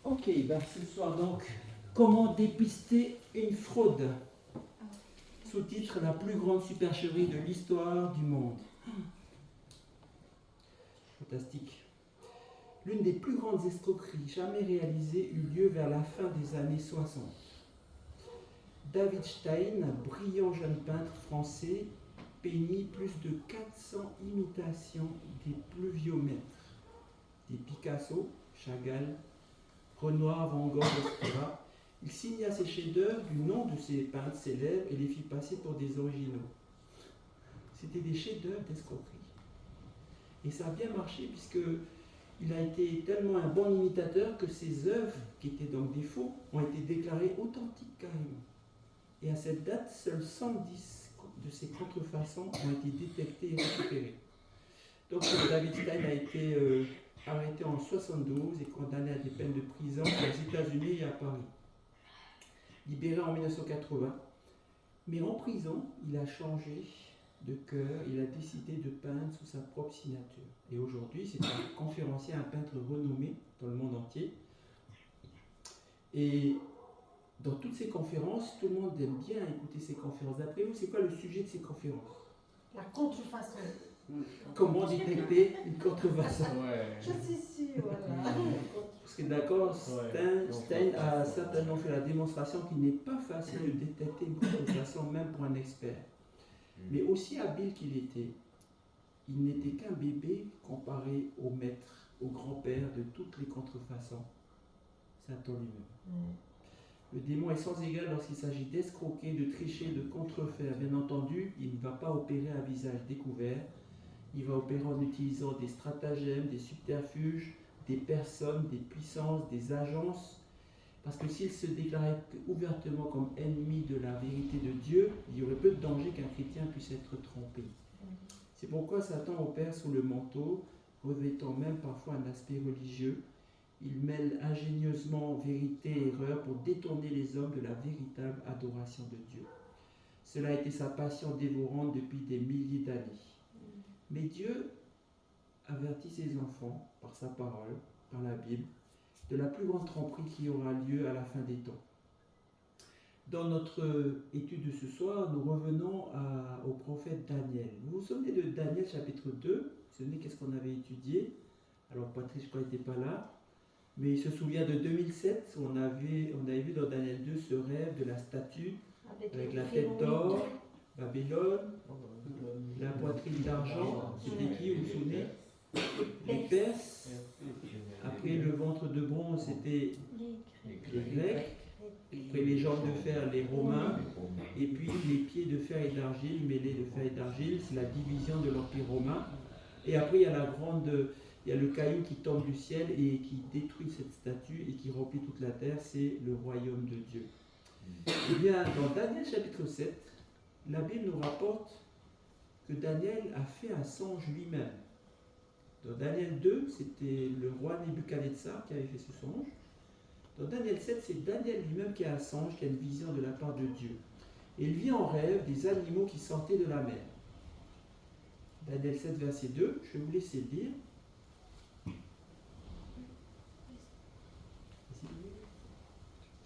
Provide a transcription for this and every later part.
Ok, ben ce soir donc, comment dépister une fraude? Sous-titre: La plus grande supercherie de l'histoire du monde. Fantastique. L'une des plus grandes escroqueries jamais réalisées eut lieu vers la fin des années 60. David Stein, brillant jeune peintre français, peignit plus de 400 imitations des pluviomètres, des Picasso, Chagall, Renoir, Van Gogh, etc. Il signa ses chefs-d'œuvre du nom de ses peintres célèbres et les fit passer pour des originaux. C'était des chefs-d'œuvre d'escroquerie. Et ça a bien marché puisqu'il a été tellement un bon imitateur que ses œuvres, qui étaient donc des faux, ont été déclarées authentiques carrément. Et à cette date, seuls 110 de ces contrefaçons ont été détectées et récupérées. Donc David Stein a été arrêté en 1972 et condamné à des peines de prison aux États-Unis et à Paris. Libéré en 1980, mais en prison, il a changé de cœur, il a décidé de peindre sous sa propre signature. Et aujourd'hui, c'est un conférencier, un peintre renommé dans le monde entier. Et dans toutes ces conférences, tout le monde aime bien écouter ces conférences. D'après vous, c'est quoi le sujet de ces conférences? La contrefaçon. Comment détecter une contrefaçon? Je suis sûre, voilà. Parce que d'accord, Stein a certainement fait la démonstration qu'il n'est pas facile de détecter une contrefaçon, même pour un expert. Mais aussi habile qu'il était, il n'était qu'un bébé comparé au maître, au grand-père de toutes les contrefaçons, Satan lui-même. Le démon est sans égal lorsqu'il s'agit d'escroquer, de tricher, de contrefaire. Bien entendu, il ne va pas opérer à visage découvert. Il va opérer en utilisant des stratagèmes, des subterfuges, des personnes, des puissances, des agences. Parce que s'il se déclarait ouvertement comme ennemi de la vérité de Dieu, il y aurait peu de danger qu'un chrétien puisse être trompé. C'est pourquoi Satan opère sous le manteau, revêtant même parfois un aspect religieux. Il mêle ingénieusement vérité et erreur pour détourner les hommes de la véritable adoration de Dieu. Cela a été sa passion dévorante depuis des milliers d'années. Mais Dieu avertit ses enfants, par sa parole, par la Bible, de la plus grande tromperie qui aura lieu à la fin des temps. Dans notre étude de ce soir, nous revenons au prophète Daniel. Vous vous souvenez de Daniel chapitre 2? Vous vous souvenez qu'est-ce qu'on avait étudié? Alors Patrice, je crois, n'était pas là. Mais il se souvient de 2007, où on avait vu dans Daniel 2 ce rêve de la statue avec la tête d'or, Babylone, la poitrine d'argent. C'était qui, vous vous souvenez? Les Perses. Après le ventre de bronze, c'était les Grecs. Après les jambes de fer, les Romains. Et puis les pieds de fer et d'argile, mêlés de fer et d'argile, c'est la division de l'Empire romain. Et après, il y a le caillou qui tombe du ciel et qui détruit cette statue et qui remplit toute la terre, c'est le royaume de Dieu. Eh bien, dans Daniel chapitre 7, la Bible nous rapporte que Daniel a fait un songe lui-même. Dans Daniel 2, c'était le roi Nebuchadnezzar qui avait fait ce songe. Dans Daniel 7, c'est Daniel lui-même qui a un songe, qui a une vision de la part de Dieu. Et il vit en rêve des animaux qui sortaient de la mer. Daniel 7, verset 2, je vais vous laisser lire.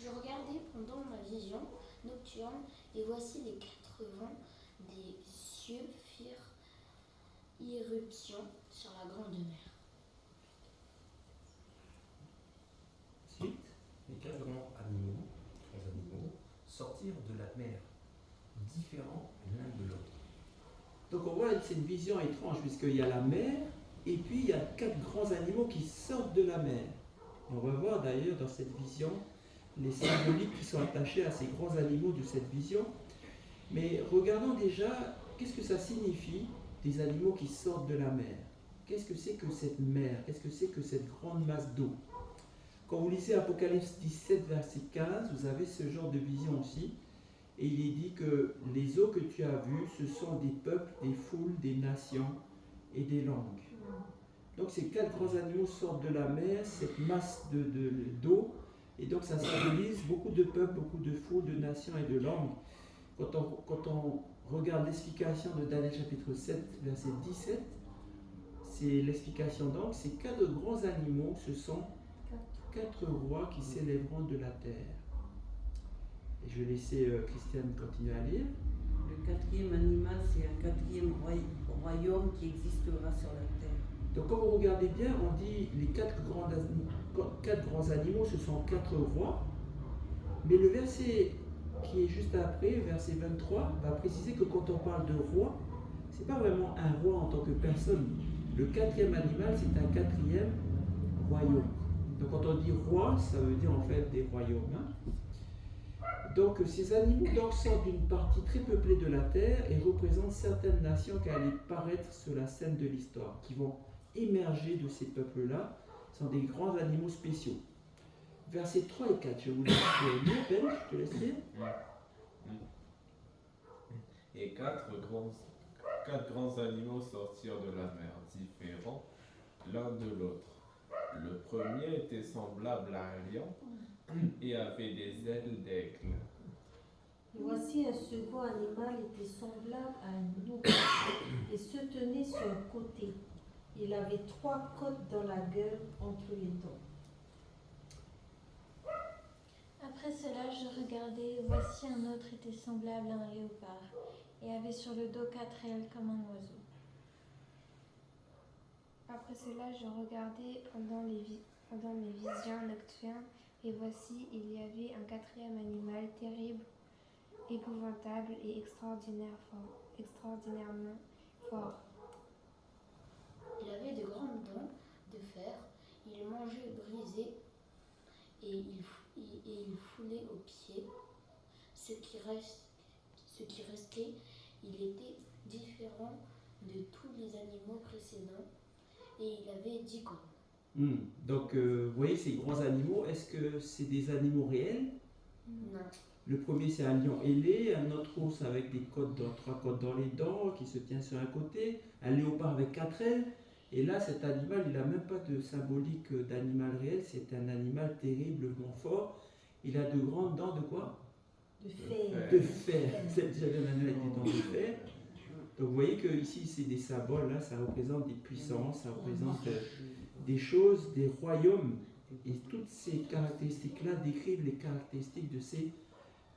Je regardais pendant ma vision nocturne, et voici les 4 vents des cieux firent irruption sur la grande mer. Ensuite, Les 4 grands animaux, sortirent de la mer, différents l'un de l'autre. donc on voit, c'est une vision étrange, puisqu'il y a la mer, et puis il y a 4 grands animaux qui sortent de la mer. Et on va voir d'ailleurs dans cette vision les symboliques qui sont attachés à ces grands animaux de cette vision. Mais regardons déjà, qu'est-ce que ça signifie, des animaux qui sortent de la mer? Qu'est-ce que c'est que cette mer? Qu'est-ce que c'est que cette grande masse d'eau? Quand vous lisez Apocalypse 17, verset 15, vous avez ce genre de vision aussi. Et il est dit que les eaux que tu as vues, ce sont des peuples, des foules, des nations et des langues. Donc ces 4 grands animaux sortent de la mer, cette masse d'eau, et donc ça symbolise beaucoup de peuples, beaucoup de foules, de nations et de langues. Quand on regarde l'explication de Daniel chapitre 7, verset 17, c'est l'explication donc, ces 4 grands animaux, ce sont 4 rois qui s'élèveront de la terre. Et je vais laisser Christiane continuer à lire. Le quatrième animal, c'est un quatrième royaume qui existera sur la terre. Donc quand vous regardez bien, on dit les 4 grands animaux, ce sont 4 rois. Mais le verset qui est juste après, verset 23, va préciser que quand on parle de roi, ce n'est pas vraiment un roi en tant que personne. Le 4e animal, c'est un 4e royaume. Donc quand on dit roi, ça veut dire en fait des royaumes. Donc ces animaux sortent d'une partie très peuplée de la terre et représentent certaines nations qui allaient paraître sur la scène de l'histoire, qui vont émerger de ces peuples-là. Ce sont des grands animaux spéciaux. Versets 3 et 4, je vous laisse lire, Ben, je te laisse lire. Et quatre grands animaux sortirent de la mer, différents l'un de l'autre. Le premier était semblable à un lion et avait des ailes d'aigle. Et voici un second animal était semblable à un ours et se tenait sur un côté. Il avait 3 côtes dans la gueule entre les dents. Après cela, je regardais, et voici un autre était semblable à un léopard, et avait sur le dos 4 ailes comme un oiseau. Après cela, je regardais pendant mes visions nocturnes, et voici, il y avait un 4e animal terrible, épouvantable et extraordinairement fort. Il avait de grandes dents de fer, il mangeait brisé et il foulait aux pieds ce qui restait. Il était différent de tous les animaux précédents et il avait 10 cornes. Donc vous voyez ces grands animaux, est-ce que c'est des animaux réels? Non. Le premier c'est un lion ailé, un autre ours avec des côtes 3 côtes dans les dents qui se tient sur un côté, un léopard avec 4 ailes. Et là, cet animal, il n'a même pas de symbolique d'animal réel, c'est un animal terriblement fort. Il a de grandes dents de quoi? De fer. De fer. J'avais un animal avec des dents de fer. Donc vous voyez que ici, c'est des symboles, là, ça représente des puissances, ça représente des choses, des royaumes. Et toutes ces caractéristiques-là décrivent les caractéristiques de ces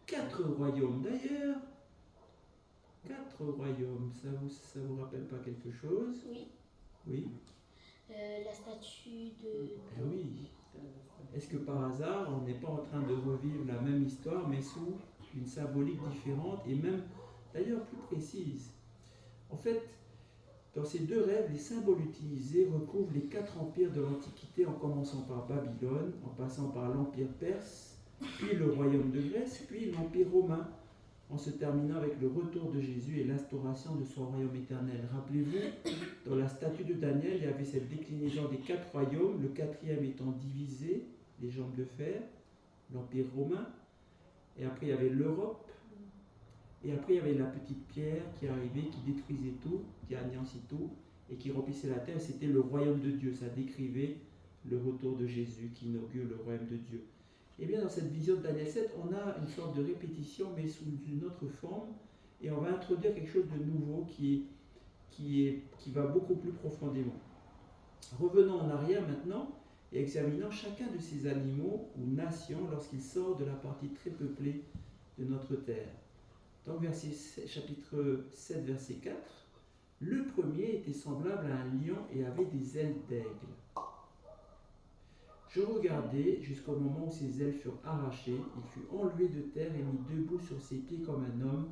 4 royaumes. D'ailleurs, 4 royaumes, ça vous rappelle pas quelque chose? Oui. Oui. La statue de... Oui. Est-ce que par hasard, on n'est pas en train de revivre la même histoire, mais sous une symbolique différente et même d'ailleurs plus précise? En fait, dans ces 2 rêves, les symboles utilisés recouvrent les 4 empires de l'Antiquité, en commençant par Babylone, en passant par l'Empire perse, puis le royaume de Grèce, puis l'Empire romain, en se terminant avec le retour de Jésus et l'instauration de son royaume éternel. Rappelez-vous, dans la statue de Daniel, il y avait cette déclinaison des 4 royaumes, le 4e étant divisé, les jambes de fer, l'Empire romain, et après il y avait l'Europe, et après il y avait la petite pierre qui arrivait, qui détruisait tout, qui anéantit tout, et qui remplissait la terre, c'était le royaume de Dieu. Ça décrivait le retour de Jésus qui inaugure le royaume de Dieu. Et bien dans cette vision de Daniel 7, on a une sorte de répétition, mais sous une autre forme, et on va introduire quelque chose de nouveau qui va beaucoup plus profondément. Revenons en arrière maintenant, et examinons chacun de ces animaux ou nations lorsqu'ils sortent de la partie très peuplée de notre terre. Donc chapitre 7, verset 4, le premier était semblable à un lion et avait des ailes d'aigle. Je regardai jusqu'au moment où ses ailes furent arrachées, il fut enlevé de terre et mis debout sur ses pieds comme un homme,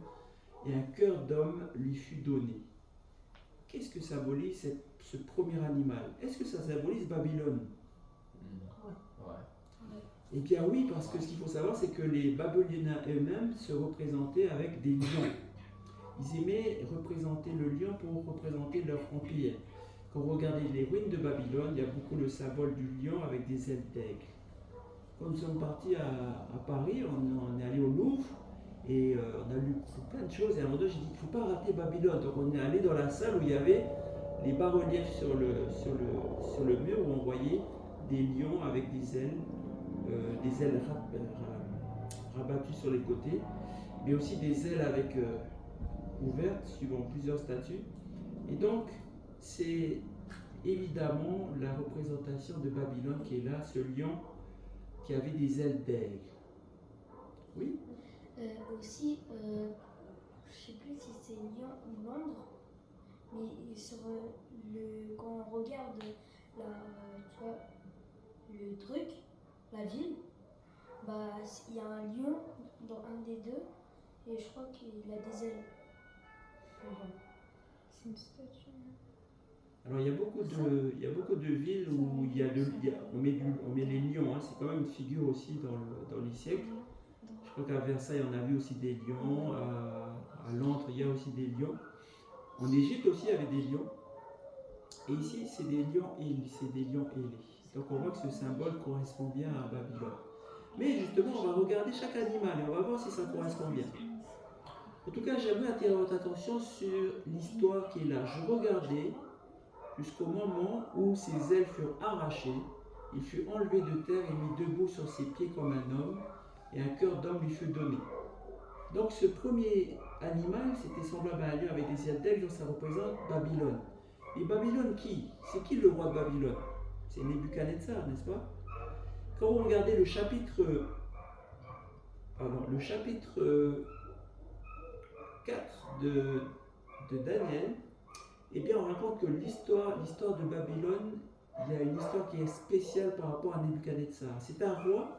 et un cœur d'homme lui fut donné. Qu'est-ce que symbolise ce premier animal? Est-ce que ça symbolise Babylone? Eh bien oui, parce que ce qu'il faut savoir, c'est que les Babyloniens eux-mêmes se représentaient avec des lions. Ils aimaient représenter le lion pour représenter leur empire. Quand vous regardez les ruines de Babylone, il y a beaucoup le symbole du lion avec des ailes d'aigle. Quand nous sommes partis à Paris, on est allé au Louvre et on a lu plein de choses. Et à un moment donné, j'ai dit qu'il ne faut pas rater Babylone. Donc on est allé dans la salle où il y avait les bas-reliefs sur le mur où on voyait des lions avec des ailes rabattues sur les côtés, mais aussi des ailes ouvertes suivant plusieurs statues. Et donc, c'est évidemment la représentation de Babylone qui est là, ce lion qui avait des ailes d'aigle. Oui? Aussi, je sais plus si c'est Lyon ou Londres, mais quand on regarde tu vois, le truc, la ville, bah il y a un lion dans un des deux et je crois qu'il a des ailes. Bon. C'est une statue. Alors il y a beaucoup de villes où on met les lions, hein, c'est quand même une figure aussi dans les siècles. Je crois qu'à Versailles on a vu aussi des lions, à Londres il y a aussi des lions. En Égypte aussi il y avait des lions. Et ici c'est des lions ailés. Donc on voit que ce symbole correspond bien à Babylone. Mais justement on va regarder chaque animal et on va voir si ça correspond bien. En tout cas j'aimerais attirer votre attention sur l'histoire qui est là. Je regardais jusqu'au moment où ses ailes furent arrachées, il fut enlevé de terre et mis debout sur ses pieds comme un homme, et un cœur d'homme lui fut donné. Donc ce premier animal, c'était semblable à un lion avec des ailes d'aigle, donc ça représente Babylone. Et Babylone qui? C'est qui le roi de Babylone? C'est Nebuchadnezzar, n'est-ce pas? Quand vous regardez le chapitre 4 de Daniel, eh bien, on raconte que l'histoire de Babylone, il y a une histoire qui est spéciale par rapport à Nebuchadnezzar. C'est un roi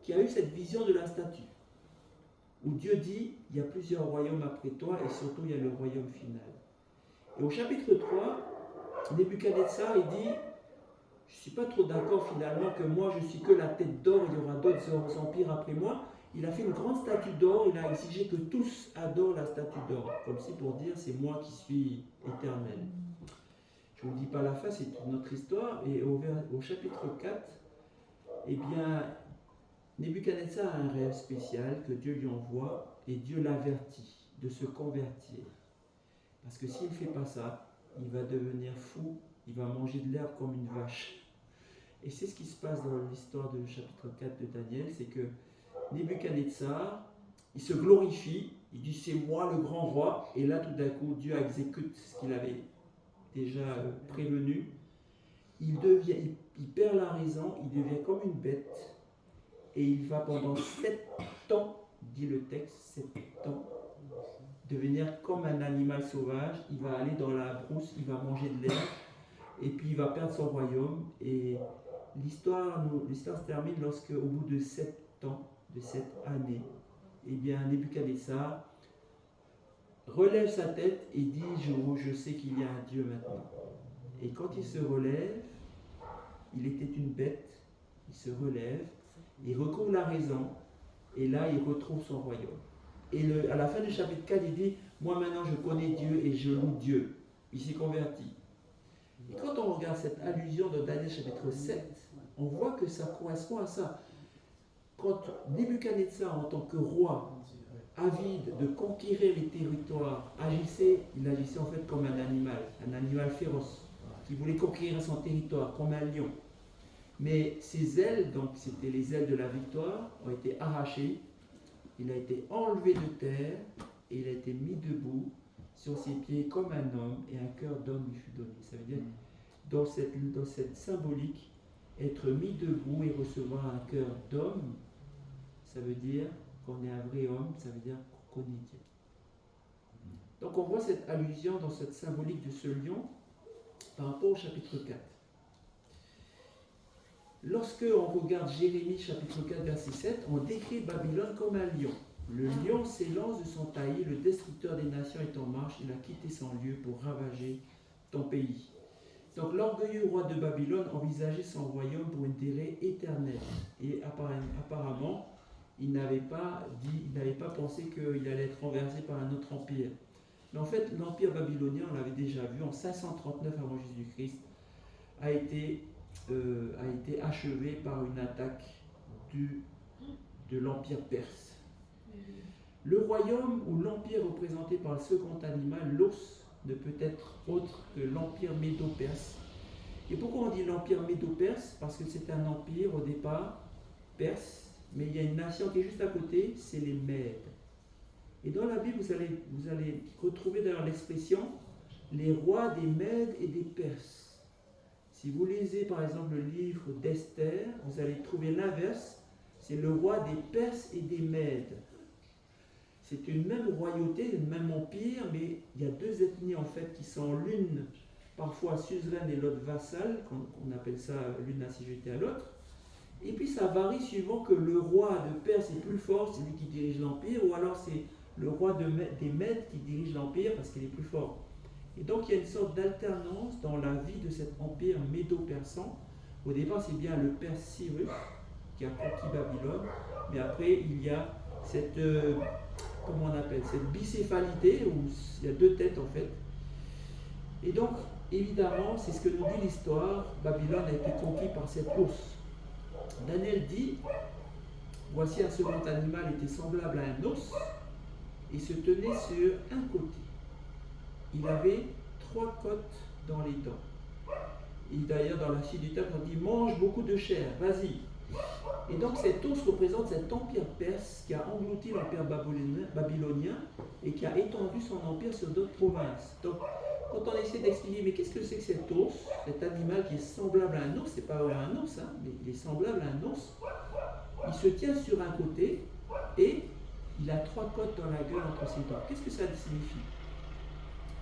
qui a eu cette vision de la statue, où Dieu dit, il y a plusieurs royaumes après toi, et surtout il y a le royaume final. Et au chapitre 3, Nebuchadnezzar, il dit, je ne suis pas trop d'accord finalement que moi je suis que la tête d'or, il y aura d'autres empires après moi. Il a fait une grande statue d'or, il a exigé que tous adorent la statue d'or, comme si pour dire c'est moi qui suis éternel. Je ne vous dis pas la fin, c'est une autre histoire. Et au chapitre 4, eh bien, Nebuchadnezzar a un rêve spécial que Dieu lui envoie et Dieu l'avertit de se convertir. Parce que s'il ne fait pas ça, il va devenir fou, il va manger de l'herbe comme une vache. Et c'est ce qui se passe dans l'histoire du chapitre 4 de Daniel, c'est que Nebuchadnezzar, il se glorifie, il dit c'est moi le grand roi, et là tout d'un coup Dieu exécute ce qu'il avait déjà prévenu. Il perd la raison, il devient comme une bête, et il va pendant 7 ans, dit le texte, 7 ans, devenir comme un animal sauvage. Il va aller dans la brousse, il va manger de l'herbe, et puis il va perdre son royaume. Et l'histoire se termine lorsque, au bout de 7 ans, de cette année, eh bien Nebuchadnezzar relève sa tête et dit je sais qu'il y a un Dieu maintenant. Et quand il se relève, il était une bête, il se relève, il recouvre la raison, et là il retrouve son royaume. Et à la fin du chapitre 4, il dit moi maintenant je connais Dieu et je loue Dieu. Il s'est converti. Et quand on regarde cette allusion dans Daniel chapitre 7, on voit que ça correspond à ça. Quand Nebuchadnezzar, en tant que roi, avide de conquérir les territoires, il agissait en fait comme un animal féroce, qui voulait conquérir son territoire, comme un lion. Mais ses ailes, donc c'était les ailes de la victoire, ont été arrachées, il a été enlevé de terre, et il a été mis debout sur ses pieds comme un homme, et un cœur d'homme lui fut donné. Ça veut dire, dans cette symbolique, être mis debout et recevoir un cœur d'homme, ça veut dire qu'on est un vrai homme, ça veut dire qu'on connaît Dieu. Donc on voit cette allusion dans cette symbolique de ce lion par rapport au chapitre 4. Lorsque on regarde Jérémie chapitre 4 verset 7, on décrit Babylone comme un lion. Le lion s'élance de son taillis, le destructeur des nations est en marche, il a quitté son lieu pour ravager ton pays. Donc l'orgueilleux roi de Babylone envisageait son royaume pour une durée éternelle. Et apparemment, il n'avait pas pensé qu'il allait être renversé par un autre empire. Mais en fait, l'empire babylonien, on l'avait déjà vu, en 539 avant Jésus-Christ, a été achevé par une attaque de l'empire perse. Le royaume ou l'empire représenté par le second animal, l'ours, ne peut être autre que l'empire médo-perse. Et pourquoi on dit l'empire médo-perse? Parce que c'est un empire au départ perse, mais il y a une nation qui est juste à côté, c'est les Mèdes. Et dans la Bible, vous allez retrouver d'ailleurs l'expression les rois des Mèdes et des Perses. Si vous lisez par exemple le livre d'Esther, vous allez trouver l'inverse, c'est le roi des Perses et des Mèdes. C'est une même royauté, un même empire, mais il y a deux ethnies en fait qui sont l'une parfois suzeraine et l'autre vassale, on appelle ça l'une assujettie à l'autre. Et puis ça varie suivant que le roi de Perse est plus fort, c'est lui qui dirige l'empire, ou alors c'est le roi des Mèdes qui dirige l'empire parce qu'il est plus fort. Et donc il y a une sorte d'alternance dans la vie de cet empire médo-persan. Au départ c'est bien le Perse Cyrus qui a conquis Babylone, mais après il y a cette, comment on appelle, cette bicéphalité où il y a deux têtes en fait. Et donc évidemment c'est ce que nous dit l'histoire, Babylone a été conquis par cet ours. Daniel dit, voici un second animal était semblable à un os et se tenait sur un côté. Il avait 3 côtes dans les dents. Et d'ailleurs, dans la suite du texte, on dit mange beaucoup de chair, vas-y. Et donc, cet os représente cet empire perse qui a englouti l'empire babylonien et qui a étendu son empire sur d'autres provinces. Donc, quand on essaie d'expliquer, mais qu'est-ce que c'est que cet os, cet animal qui est semblable à un os, c'est pas vraiment un os, hein, mais il est semblable à un os, il se tient sur un côté et il a 3 côtes dans la gueule entre ses dents. Qu'est-ce que ça signifie?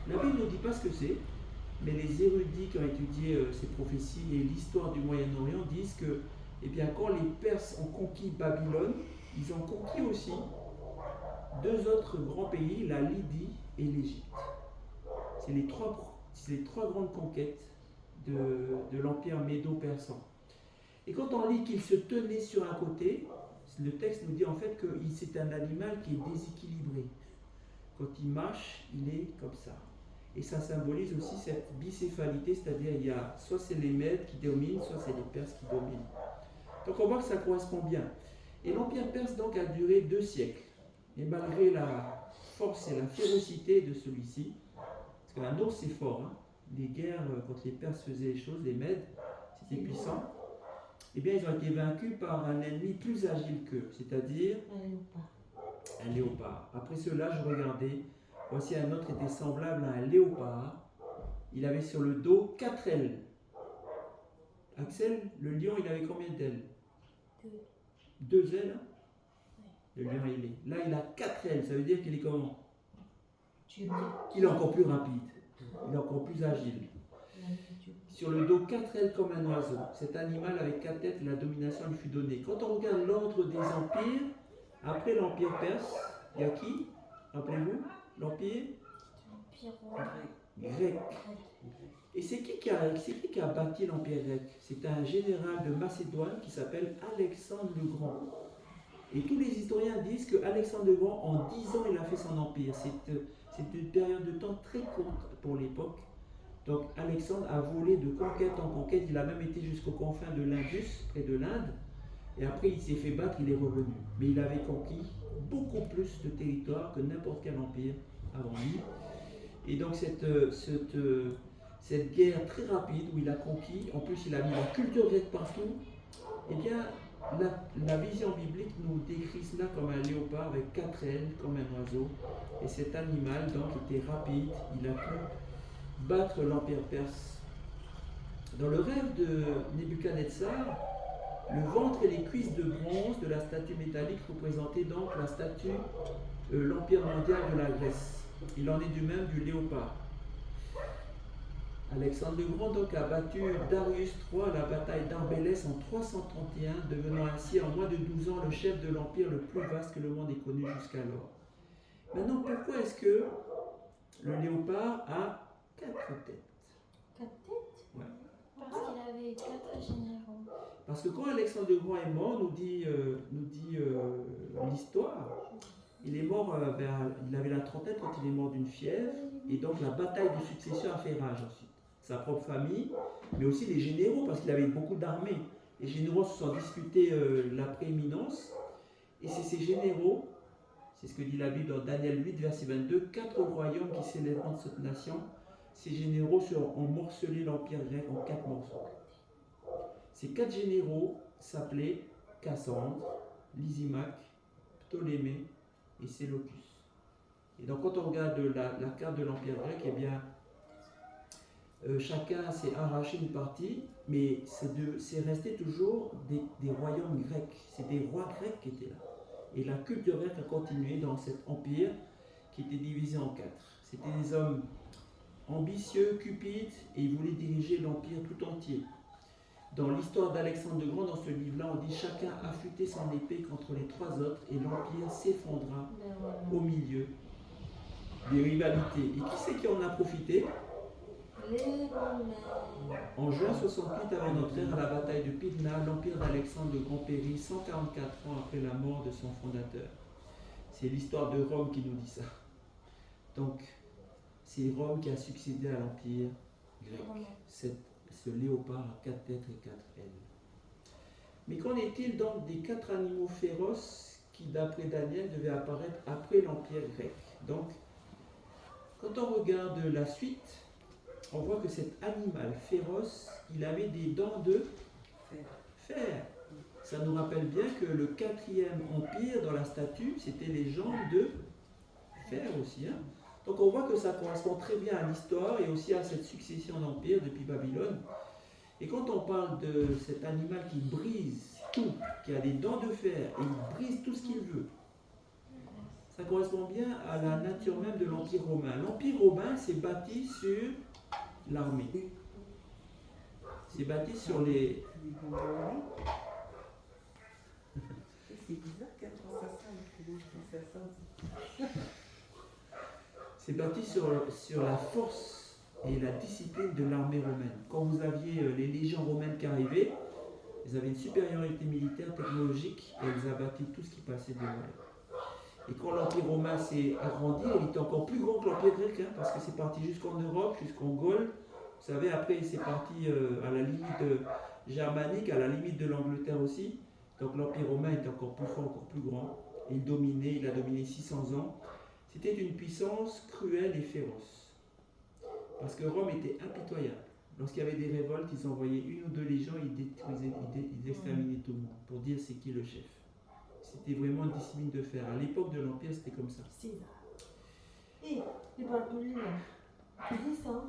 La Bible ne dit pas ce que c'est, mais les érudits qui ont étudié ces prophéties et l'histoire du Moyen-Orient disent que, eh bien, quand les Perses ont conquis Babylone, ils ont conquis aussi 2 autres grands pays, la Lydie et l'Égypte. C'est les trois grandes conquêtes de l'empire médo-persan. Et quand on lit qu'il se tenait sur un côté, le texte nous dit en fait que c'est un animal qui est déséquilibré. Quand il marche, il est comme ça. Et ça symbolise aussi cette bicéphalité, c'est-à-dire il y a soit c'est les Mèdes qui dominent, soit c'est les Perses qui dominent. Donc on voit que ça correspond bien. Et l'empire perse donc a duré 2 siècles. Et malgré la force et la férocité de celui-ci, parce qu'un ours c'est fort, hein, les guerres quand les Perses faisaient les choses, les Mèdes, c'était puissant, eh bien ils ont été vaincus par un ennemi plus agile qu'eux, c'est-à-dire un léopard. Après cela, je regardais, voici un autre était semblable à un léopard. Il avait sur le dos 4 ailes. Axel, le lion, il avait combien d'ailes? 2 ailes. Le lion, il est. Là, il a 4 ailes. Ça veut dire qu'il est comment? Il est encore plus rapide. Il est encore plus agile. Sur le dos, 4 ailes comme un oiseau. Cet animal avec 4 têtes, la domination lui fut donnée. Quand on regarde l'ordre des empires, après l'empire perse, il y a qui? Rappelez-vous? L'empire grec. Et c'est qui qui a bâti l'empire grec? C'est un général de Macédoine qui s'appelle Alexandre le Grand. Et tous les historiens disent que Alexandre le Grand, en 10 ans, il a fait son empire. C'est une période de temps très courte pour l'époque. Donc Alexandre a volé de conquête en conquête. Il a même été jusqu'aux confins de l'Indus, près de l'Inde. Et après, il s'est fait battre, il est revenu. Mais il avait conquis beaucoup plus de territoire que n'importe quel empire avant lui. Et donc cette guerre très rapide où il a conquis, en plus il a mis la culture grecque partout, eh bien la vision biblique nous décrit cela comme un léopard avec 4 ailes, comme un oiseau. Et cet animal donc était rapide, il a pu battre l'empire perse. Dans le rêve de Nebuchadnezzar, le ventre et les cuisses de bronze de la statue métallique représentaient donc l'empire mondial de la Grèce. Il en est du même du léopard. Alexandre le Grand donc a battu Darius III à la bataille d'Arbélès en 331, devenant ainsi en moins de 12 ans le chef de l'empire le plus vaste que le monde ait connu jusqu'alors. Maintenant, pourquoi est-ce que le léopard a 4 têtes? 4 têtes? Ouais. Parce qu'il avait 4 généraux. Parce que quand Alexandre le Grand est mort, nous dit l'histoire, il est mort, il avait la trentaine quand il est mort d'une fièvre, et donc la bataille de succession a fait rage ensuite. Sa propre famille, mais aussi les généraux, parce qu'il avait beaucoup d'armées. Les généraux se sont disputés la prééminence, et c'est ces généraux, c'est ce que dit la Bible dans Daniel 8, verset 22, 4 royaumes qui s'élèveront de cette nation. Ces généraux ont morcelé l'empire grec en 4 morceaux. Ces 4 généraux s'appelaient Cassandre, Lysimaque, Ptolémée et Séleucus. Et donc quand on regarde la carte de l'empire grec, eh bien chacun s'est arraché une partie, Mais c'est resté toujours des royaumes grecs. C'est des rois grecs qui étaient là. Et la culture grecque a continué dans cet empire qui était divisé en 4. C'était des hommes ambitieux, cupides, et ils voulaient diriger l'empire tout entier. Dans l'histoire d'Alexandre le Grand, dans ce livre-là, on dit chacun affûtait son épée contre les 3 autres et l'empire s'effondra au milieu des rivalités. Et qui c'est qui en a profité? Les Romains. En juin 68 avant notre ère, à la bataille de Pydna, l'empire d'Alexandre le Grand périt 144 ans après la mort de son fondateur. C'est l'histoire de Rome qui nous dit ça. Donc, c'est Rome qui a succédé à l'empire grec. Ce léopard à 4 têtes et 4 ailes. Mais qu'en est-il donc des 4 animaux féroces qui, d'après Daniel, devaient apparaître après l'empire grec? Donc, quand on regarde la suite, on voit que cet animal féroce, il avait des dents de fer. Ça nous rappelle bien que le 4e empire dans la statue, c'était les jambes de fer aussi. Hein. Donc on voit que ça correspond très bien à l'histoire et aussi à cette succession d'empires depuis Babylone. Et quand on parle de cet animal qui brise tout, qui a des dents de fer, et il brise tout ce qu'il veut, ça correspond bien à la nature même de l'Empire romain. L'Empire romain s'est bâti sur l'armée. C'est bâti sur les... C'est bizarre qu'elle pense à ça. C'est bâti sur la force et la discipline de l'armée romaine. Quand vous aviez les légions romaines qui arrivaient, ils avaient une supériorité militaire, technologique, et ils abattaient tout ce qui passait devant eux. Et quand l'Empire romain s'est agrandi, il était encore plus grand que l'Empire grec, hein, parce que c'est parti jusqu'en Europe, jusqu'en Gaule. Vous savez, après, c'est parti à la limite germanique, à la limite de l'Angleterre aussi. Donc l'Empire romain était encore plus fort, encore plus grand. Il a dominé 600 ans. C'était une puissance cruelle et féroce. Parce que Rome était impitoyable. Lorsqu'il y avait des révoltes, ils envoyaient 1 ou 2 légions, ils détruisaient, ils exterminaient tout le monde, pour dire c'est qui le chef. C'était vraiment une discipline de fer. À l'époque de l'Empire, c'était comme ça. Et il parle plus là. Il dit ça.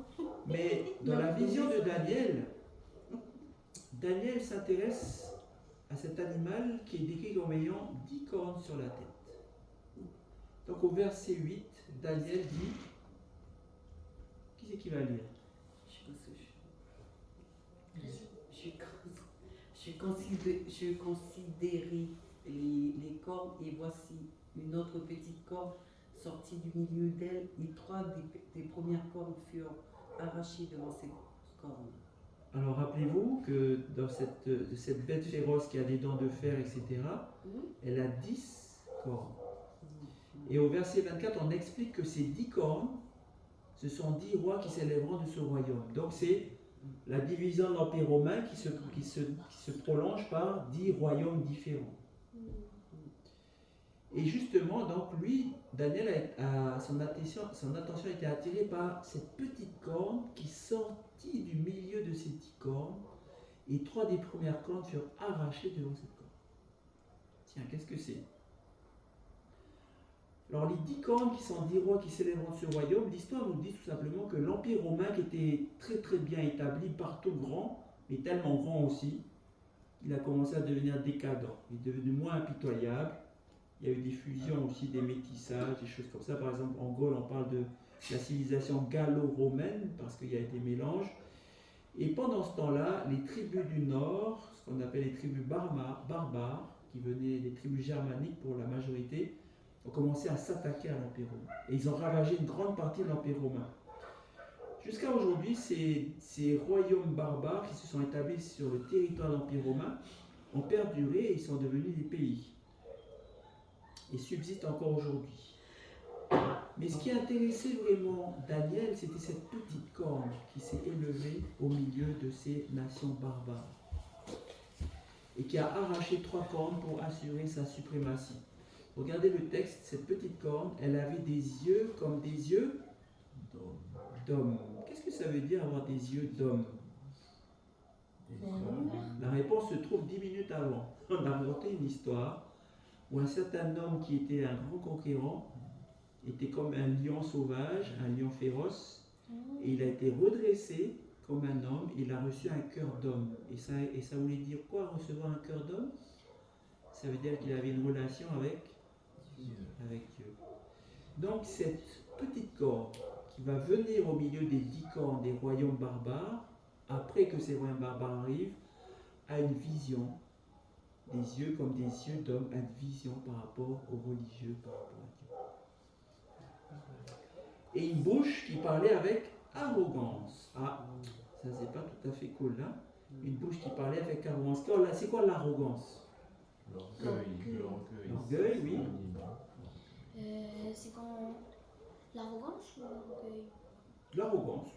Mais dans la vision de Daniel, Daniel s'intéresse à cet animal qui est décrit comme ayant 10 cornes sur la tête. Donc au verset 8, Daniel dit, qui c'est qui va lire? Je considérais les cornes et voici une autre petite corne sortie du milieu d'elle et 3 des premières cornes furent arrachées devant ces cornes. Alors rappelez-vous que dans cette bête féroce qui a des dents de fer, etc., elle a 10 cornes. Et au verset 24, on explique que ces 10 cornes, ce sont 10 rois qui s'élèveront de ce royaume. Donc c'est la division de l'Empire romain qui se prolonge par 10 royaumes différents. Et justement, donc lui, Daniel, son attention a été attirée par cette petite corne qui sortit du milieu de ces 10 cornes, et 3 des premières cornes furent arrachées devant cette corne. Tiens, qu'est-ce que c'est? Alors les 10 cornes qui sont 10 rois qui s'élèveront de ce royaume, l'histoire nous dit tout simplement que l'Empire romain, qui était très très bien établi, partout grand, mais tellement grand aussi, il a commencé à devenir décadent. Il est devenu moins impitoyable. Il y a eu des fusions aussi, des métissages, des choses comme ça. Par exemple, en Gaule, on parle de la civilisation gallo-romaine, parce qu'il y a des mélanges. Et pendant ce temps-là, les tribus du Nord, ce qu'on appelle les tribus barbares, qui venaient des tribus germaniques pour la majorité, ont commencé à s'attaquer à l'Empire romain. Et ils ont ravagé une grande partie de l'Empire romain. Jusqu'à aujourd'hui, ces royaumes barbares qui se sont établis sur le territoire de l'Empire romain ont perduré et ils sont devenus des pays. Et subsistent encore aujourd'hui. Mais ce qui a intéressé vraiment Daniel, c'était cette petite corne qui s'est élevée au milieu de ces nations barbares et qui a arraché 3 cornes pour assurer sa suprématie. Regardez le texte, cette petite corne, elle avait des yeux comme des yeux d'homme. Qu'est-ce que ça veut dire avoir des yeux d'homme? La réponse se trouve 10 minutes avant. On a raconté une histoire où un certain homme qui était un grand conquérant était comme un lion sauvage, un lion féroce, et il a été redressé comme un homme, il a reçu un cœur d'homme. Et ça voulait dire quoi, recevoir un cœur d'homme? Ça veut dire qu'il avait une relation avec Dieu. Donc cette petite corne qui va venir au milieu des 10 cornes des royaumes barbares, après que ces royaumes barbares arrivent, a une vision, des yeux comme des yeux d'homme, une vision par rapport aux religieux, par rapport à Dieu. Et une bouche qui parlait avec arrogance. Ah, ça c'est pas tout à fait cool là. Une bouche qui parlait avec arrogance. C'est quoi l'arrogance? L'orgueil, oui. C'est quand l'arrogance ou l'orgueil? L'arrogance.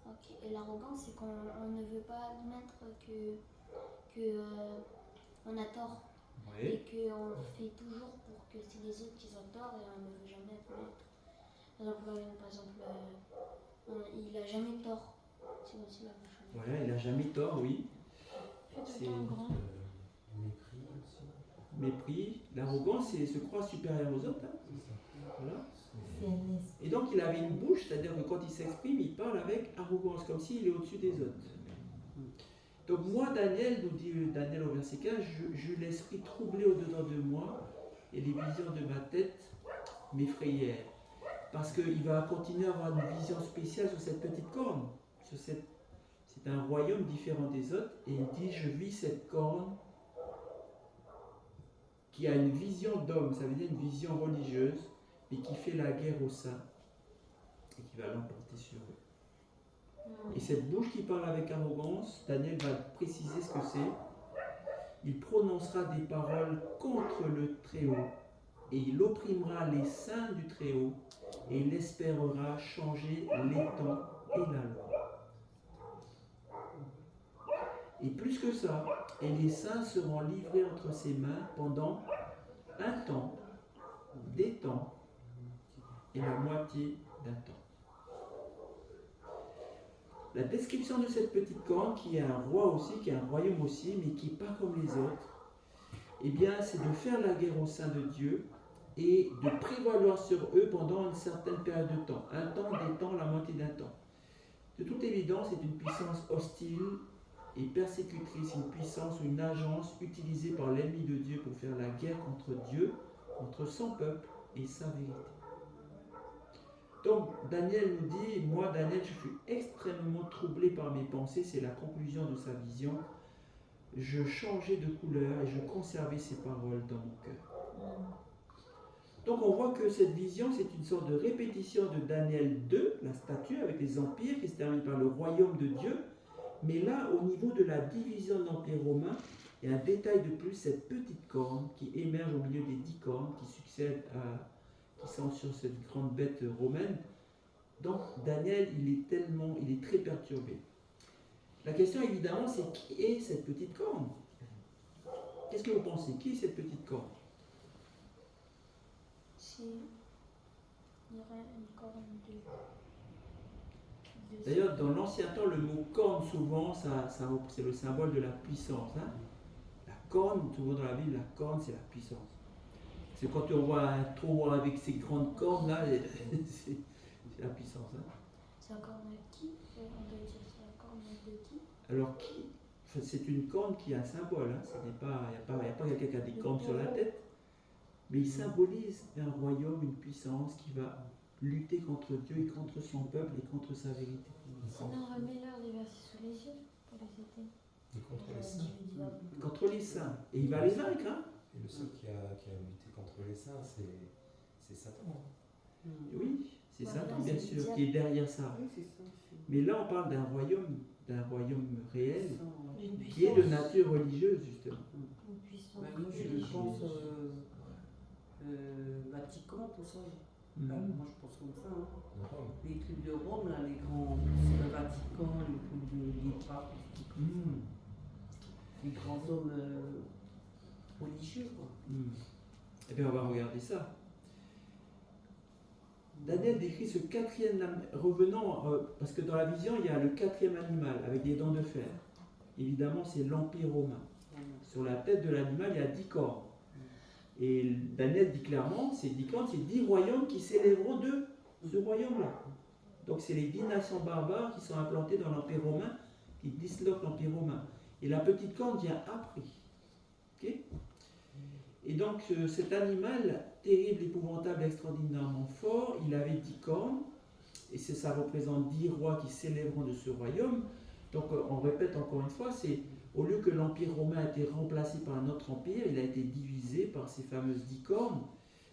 Ok. Et l'arrogance, c'est quand on ne veut pas admettre que on a tort. Oui. Et qu'on fait toujours pour que c'est les autres qui ont tort et on ne veut jamais admettre. Par exemple, il a jamais tort. C'est aussi la même chose. Voilà, il n'a jamais tort, oui. C'est tout le temps grand. Mépris aussi. Mépris. L'arrogance, c'est se croire supérieur aux autres. Hein. Voilà. C'est un esprit. Et donc il avait une bouche, c'est-à-dire que quand il s'exprime, il parle avec arrogance, comme s'il est au-dessus des autres. Donc moi, Daniel, nous dit Daniel au verset 15, j'eus l'esprit troublé au-dedans de moi, et les visions de ma tête m'effrayèrent. Parce qu'il va continuer à avoir une vision spéciale sur cette petite corne. C'est un royaume différent des autres, et il dit, je vis cette corne qui a une vision d'homme, ça veut dire une vision religieuse, mais qui fait la guerre aux saints, et qui va l'emporter sur eux. Et cette bouche qui parle avec arrogance, Daniel va préciser ce que c'est. Il prononcera des paroles contre le Très-Haut, et il opprimera les saints du Très-Haut, et il espérera changer les temps et la loi. Et plus que ça, et les saints seront livrés entre ses mains pendant un temps, des temps, et la moitié d'un temps. La description de cette petite corne, qui est un roi aussi, qui est un royaume aussi, mais qui n'est pas comme les autres, eh bien, c'est de faire la guerre au sein de Dieu et de prévaloir sur eux pendant une certaine période de temps. Un temps, des temps, la moitié d'un temps. De toute évidence, c'est une puissance hostile et persécutrice, une puissance ou une agence utilisée par l'ennemi de Dieu pour faire la guerre contre Dieu, contre son peuple et sa vérité. Donc Daniel nous dit, moi Daniel, je fus extrêmement troublé par mes pensées, c'est la conclusion de sa vision. Je changeais de couleur et je conservais ces paroles dans mon cœur. Donc on voit que cette vision, c'est une sorte de répétition de Daniel 2, la statue avec les empires qui se termine par le royaume de Dieu. Mais là, au niveau de la division de l'Empire romain, il y a un détail de plus, cette petite corne qui émerge au milieu des 10 cornes qui succèdent qui sont sur cette grande bête romaine. Donc Daniel, il est très perturbé. La question évidemment, c'est qui est cette petite corne? Qu'est-ce que vous pensez? Qui est cette petite corne? Il y aurait une corne de... D'ailleurs, dans l'ancien temps, le mot corne, souvent, c'est le symbole de la puissance. Hein? La corne, souvent dans la Bible, la corne, c'est la puissance. C'est quand on voit un taureau avec ses grandes cornes, là, c'est la puissance. Hein? C'est la corne de qui? On doit dire c'est la corne de qui? Alors, c'est une corne qui a un symbole. Hein? Il n'y a pas quelqu'un qui a des cornes sur la tête, mais il symbolise un royaume, une puissance qui va lutter contre Dieu et contre son peuple et contre sa vérité. Sinon, remets-leur les versets sous les yeux pour les aider. Et contre les saints. Contre les saints. Et il va les vaincre. Hein? Et le seul qui a lutté contre les saints, c'est Satan. Oui, c'est Voilà, Satan, bien c'est sûr, le diable. qui est derrière ça. Oui, c'est ça. Mais là, on parle d'un royaume réel, Une qui est de nature religieuse, justement. Une puissance Ben, moi, je religieuse. pense Vatican, tout ça. Mm. Moi, je pense comme ça. Hein. Rome. Les trucs de Rome, là, les grands. C'est le Vatican, les trucs des papes, Mm. les grands hommes religieux, quoi. Mm. Eh bien, on va regarder ça. Daniel décrit ce quatrième, revenons, parce que dans la vision, il y a le quatrième animal avec des dents de fer. Évidemment, c'est l'Empire romain. Sur la tête de l'animal, il y a 10 cornes. Et Daniel dit clairement, ces 10 cornes, c'est 10 royaumes qui s'élèveront de ce royaume-là. Donc c'est les 10 nations barbares qui sont implantées dans l'Empire romain, qui disloquent l'Empire romain. Et la petite corne vient après. Ok. Et donc cet animal terrible, épouvantable, extraordinairement fort, il avait 10 cornes, et ça représente 10 rois qui s'élèveront de ce royaume. Donc on répète encore une fois, c'est au lieu que l'Empire romain ait été remplacé par un autre empire, il a été divisé par ces fameuses 10 cornes.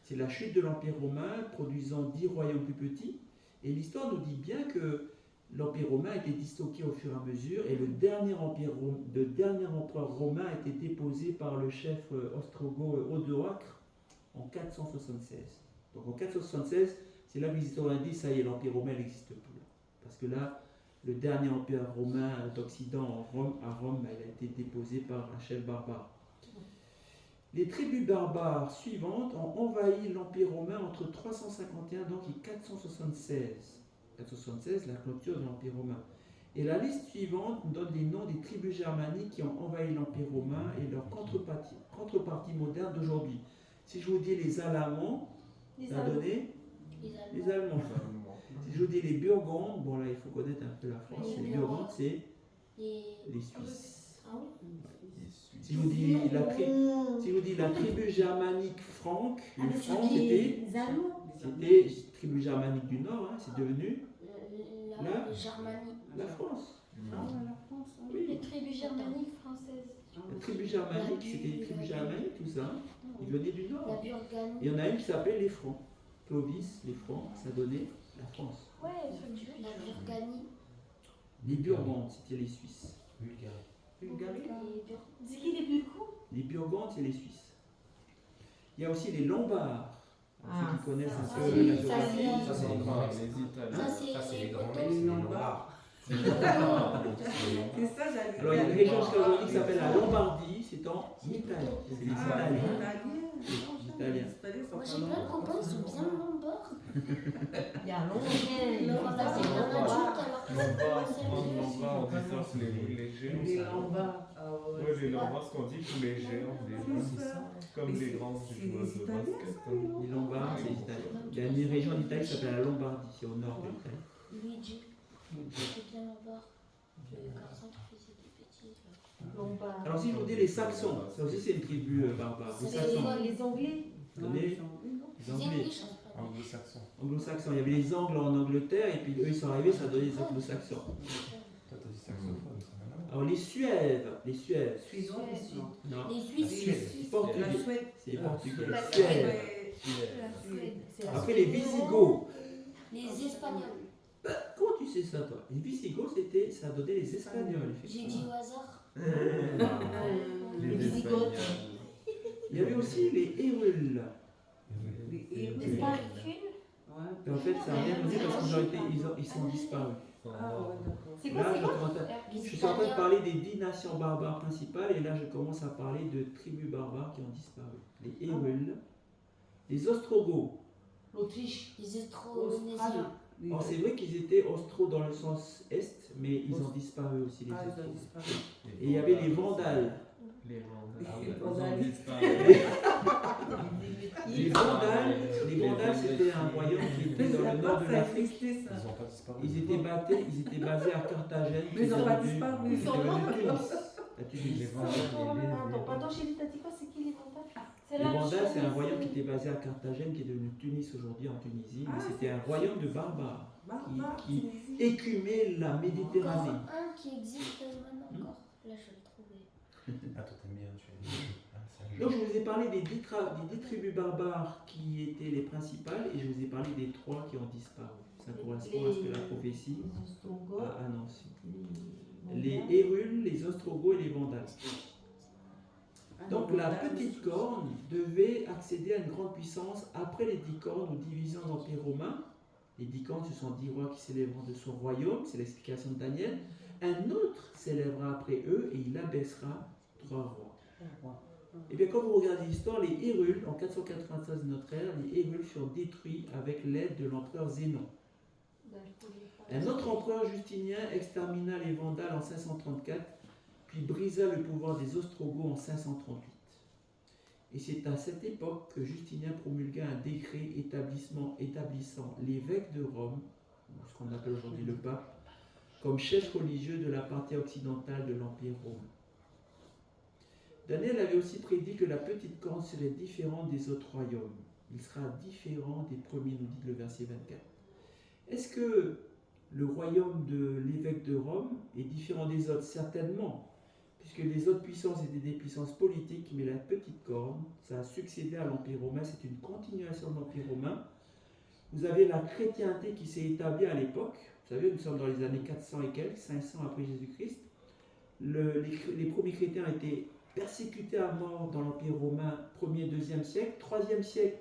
C'est la chute de l'Empire romain produisant 10 royaumes plus petits. Et l'histoire nous dit bien que l'Empire romain a été disloqué au fur et à mesure, et le dernier empereur romain a été déposé par le chef ostrogoth Odoacre en 476. Donc en 476, c'est là que les historiens disent ça y est, l'Empire romain n'existe plus. Parce que là, le dernier empire romain d'Occident à Rome, elle a été déposé par un chef barbare. Les tribus barbares suivantes ont envahi l'Empire romain entre 351 donc, et 476. 476, la clôture de l'Empire romain. Et la liste suivante nous donne les noms des tribus germaniques qui ont envahi l'Empire romain et leurs contreparties modernes d'aujourd'hui. Si je vous dis les Alamans, ça a donné les Allemands. Si je vous dis les Burgondes, bon là il faut connaître un peu la France, les Burgondes c'est les Suisses. Si je vous dis la tribu germanique franque, les Francs c'était tribu germanique du Nord, hein, c'est devenu la France. Oui. Les tribus germaniques françaises. La tribu germanique, c'était les tribus germaniques, tout ça. Ils venaient du Nord. La Burganie. Il y en a une qui s'appelait les Francs. Clovis, les Francs, ça donnait la France. Ouais, La Burganie. Les Burgondes, c'était les Suisses. Bulgarie. C'est qui les plus courts? Les Burgondes, c'est les Suisses. Il y a aussi les Lombards. Ceux qui connaissent un peu la géographie. Ça, c'est les grands, les Italiens. Ça, c'est les grands Bretons. mecs, les Lombards. C'est ça, j'allais Alors il y a une région jusqu'à aujourd'hui qui s'appelle la Lombardie, c'est en Italie. C'est les Italiens. Les Italiens. Moi, j'ai plein de copains qui sont bien lombards. Il y a longtemps. On a fait un adulte alors que c'est pas On dit ça, c'est les géants. Les Lombards. Oui, les Lombards, ce qu'on dit pour les géants, comme les grands joueurs de basket. Les Lombards, c'est les Italiens. Il y a une région d'Italie qui s'appelle la Lombardie, c'est au nord de l'Italie. Luigi. C'est bien lombard. Le garçon qui faisait des bêtises. Lombard. Alors si je vous dis les Saxons, ça aussi c'est une tribu barbare. Les Saxons, Les Anglais. vous connaissez les Anglais, Anglo-saxon. anglo-saxons. Il y avait les Angles en Angleterre et puis eux ils sont arrivés, ça donnait les anglo-saxons. Toi, t'as dit saxophone, ça n'a rien à voir. Alors les Suèves, Suédois, non, Les Suisses. Portugais, La Suède. c'est les Portugais, La Suèves. C'est la Après les Visigoths, Les Espagnols. comment tu sais ça toi? Les Visigoths ça donnait les Espagnols, J'ai dit effectivement. au hasard. Les Visigoths. Il y avait aussi les Hérules. N'est-ce pas recul? Et en fait ça a rien à dire parce qu'ils sont disparus. Ah ouais, d'accord. C'est quoi, Là, c'est quoi? je suis en train de parler des 10 nations barbares principales et là je commence à parler de tribus barbares qui ont disparu. Les Hérules, les Ostrogoths. L'Autriche. Les Austronésiens. Alors c'est vrai qu'ils étaient austro dans le sens est, mais ils ont disparu aussi les Ah, ils ont Ostrogoths. disparu. Et il y avait les Vandales. Les Vandales. Les Ils ont Vandales. disparu. Les Vandales c'était un royaume qui était dans le nord de l'Afrique. C'était ça. Ils n'ont pas disparu. Ils étaient basés à Carthagène. Mais ils n'ont pas qui est disparu. devenue Ils sont morts. Tunis. La Tunisie. Les Vandales, Pardon, chérie, t'as dit quoi? C'est qui les Vandales? C'est Les là Vandales, c'est un royaume qui était basé à Carthagène, qui est devenu Tunis aujourd'hui en Tunisie. Mais c'était un royaume de barbares qui écumait la Méditerranée. Encore un qui existe maintenant encore. Là, je le trouvais. Ah, toi, t'aimes bien, tu as dit. Ah, c'est un Donc jeu. je vous ai parlé des 10 tribus barbares qui étaient les principales et je vous ai parlé des 3 qui ont disparu. Ça correspond à ce que la prophétie Les Ostrogoths. a annoncé. Les Les Vandales. Hérules, les Ostrogoths et les Vandales. Donc la petite corne devait accéder à une grande puissance après les 10 cornes ou divisions de l'Empire romain. Les 10 cornes, ce sont 10 rois qui s'élèveront de son royaume, c'est l'explication de Daniel. Un autre s'élèvera après eux et il abaissera 3 rois. Et bien quand vous regardez l'histoire, les Hérules, en 496 de notre ère, les Hérules furent détruits avec l'aide de l'empereur Zénon. Un autre empereur Justinien extermina les Vandales en 534, puis brisa le pouvoir des Ostrogoths en 538. Et c'est à cette époque que Justinien promulgua un décret établissant l'évêque de Rome ce qu'on appelle aujourd'hui le pape, comme chef religieux de la partie occidentale de l'Empire romain. Daniel avait aussi prédit que la petite corne serait différente des autres royaumes. Il sera différent des premiers, nous dit le verset 24. Est-ce que le royaume de l'évêque de Rome est différent des autres? Certainement, puisque les autres puissances étaient des puissances politiques, mais la petite corne, ça a succédé à l'Empire romain, c'est une continuation de l'Empire romain. Vous avez la chrétienté qui s'est établie à l'époque. Vous savez, nous sommes dans les années 400 et quelques, 500 après Jésus-Christ. Les premiers chrétiens étaient persécutés à mort dans l'Empire romain 1er, 2e siècle. 3e siècle,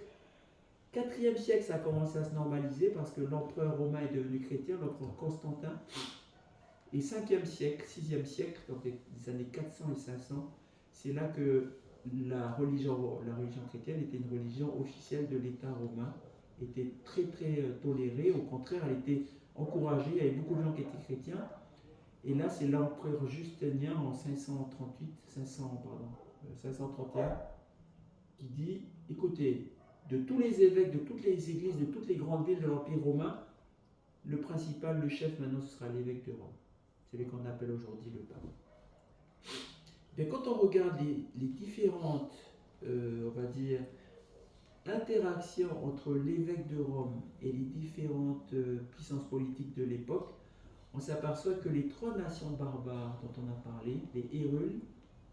4e siècle, ça a commencé à se normaliser parce que l'empereur romain est devenu chrétien, l'empereur Constantin. Et 5e siècle, 6e siècle, donc les années 400 et 500, c'est là que la religion chrétienne était une religion officielle de l'État romain, était très tolérée, au contraire, elle était encouragée, il y avait beaucoup de gens qui étaient chrétiens. Et là, c'est l'empereur Justinien en 531 qui dit, écoutez, de tous les évêques, de toutes les églises, de toutes les grandes villes de l'Empire romain, le principal, le chef maintenant, ce sera l'évêque de Rome. C'est celui qu'on appelle aujourd'hui le pape. Mais quand on regarde les différentes, on va dire, interactions entre l'évêque de Rome et les différentes puissances politiques de l'époque, on s'aperçoit que les 3 nations barbares dont on a parlé, les Hérules,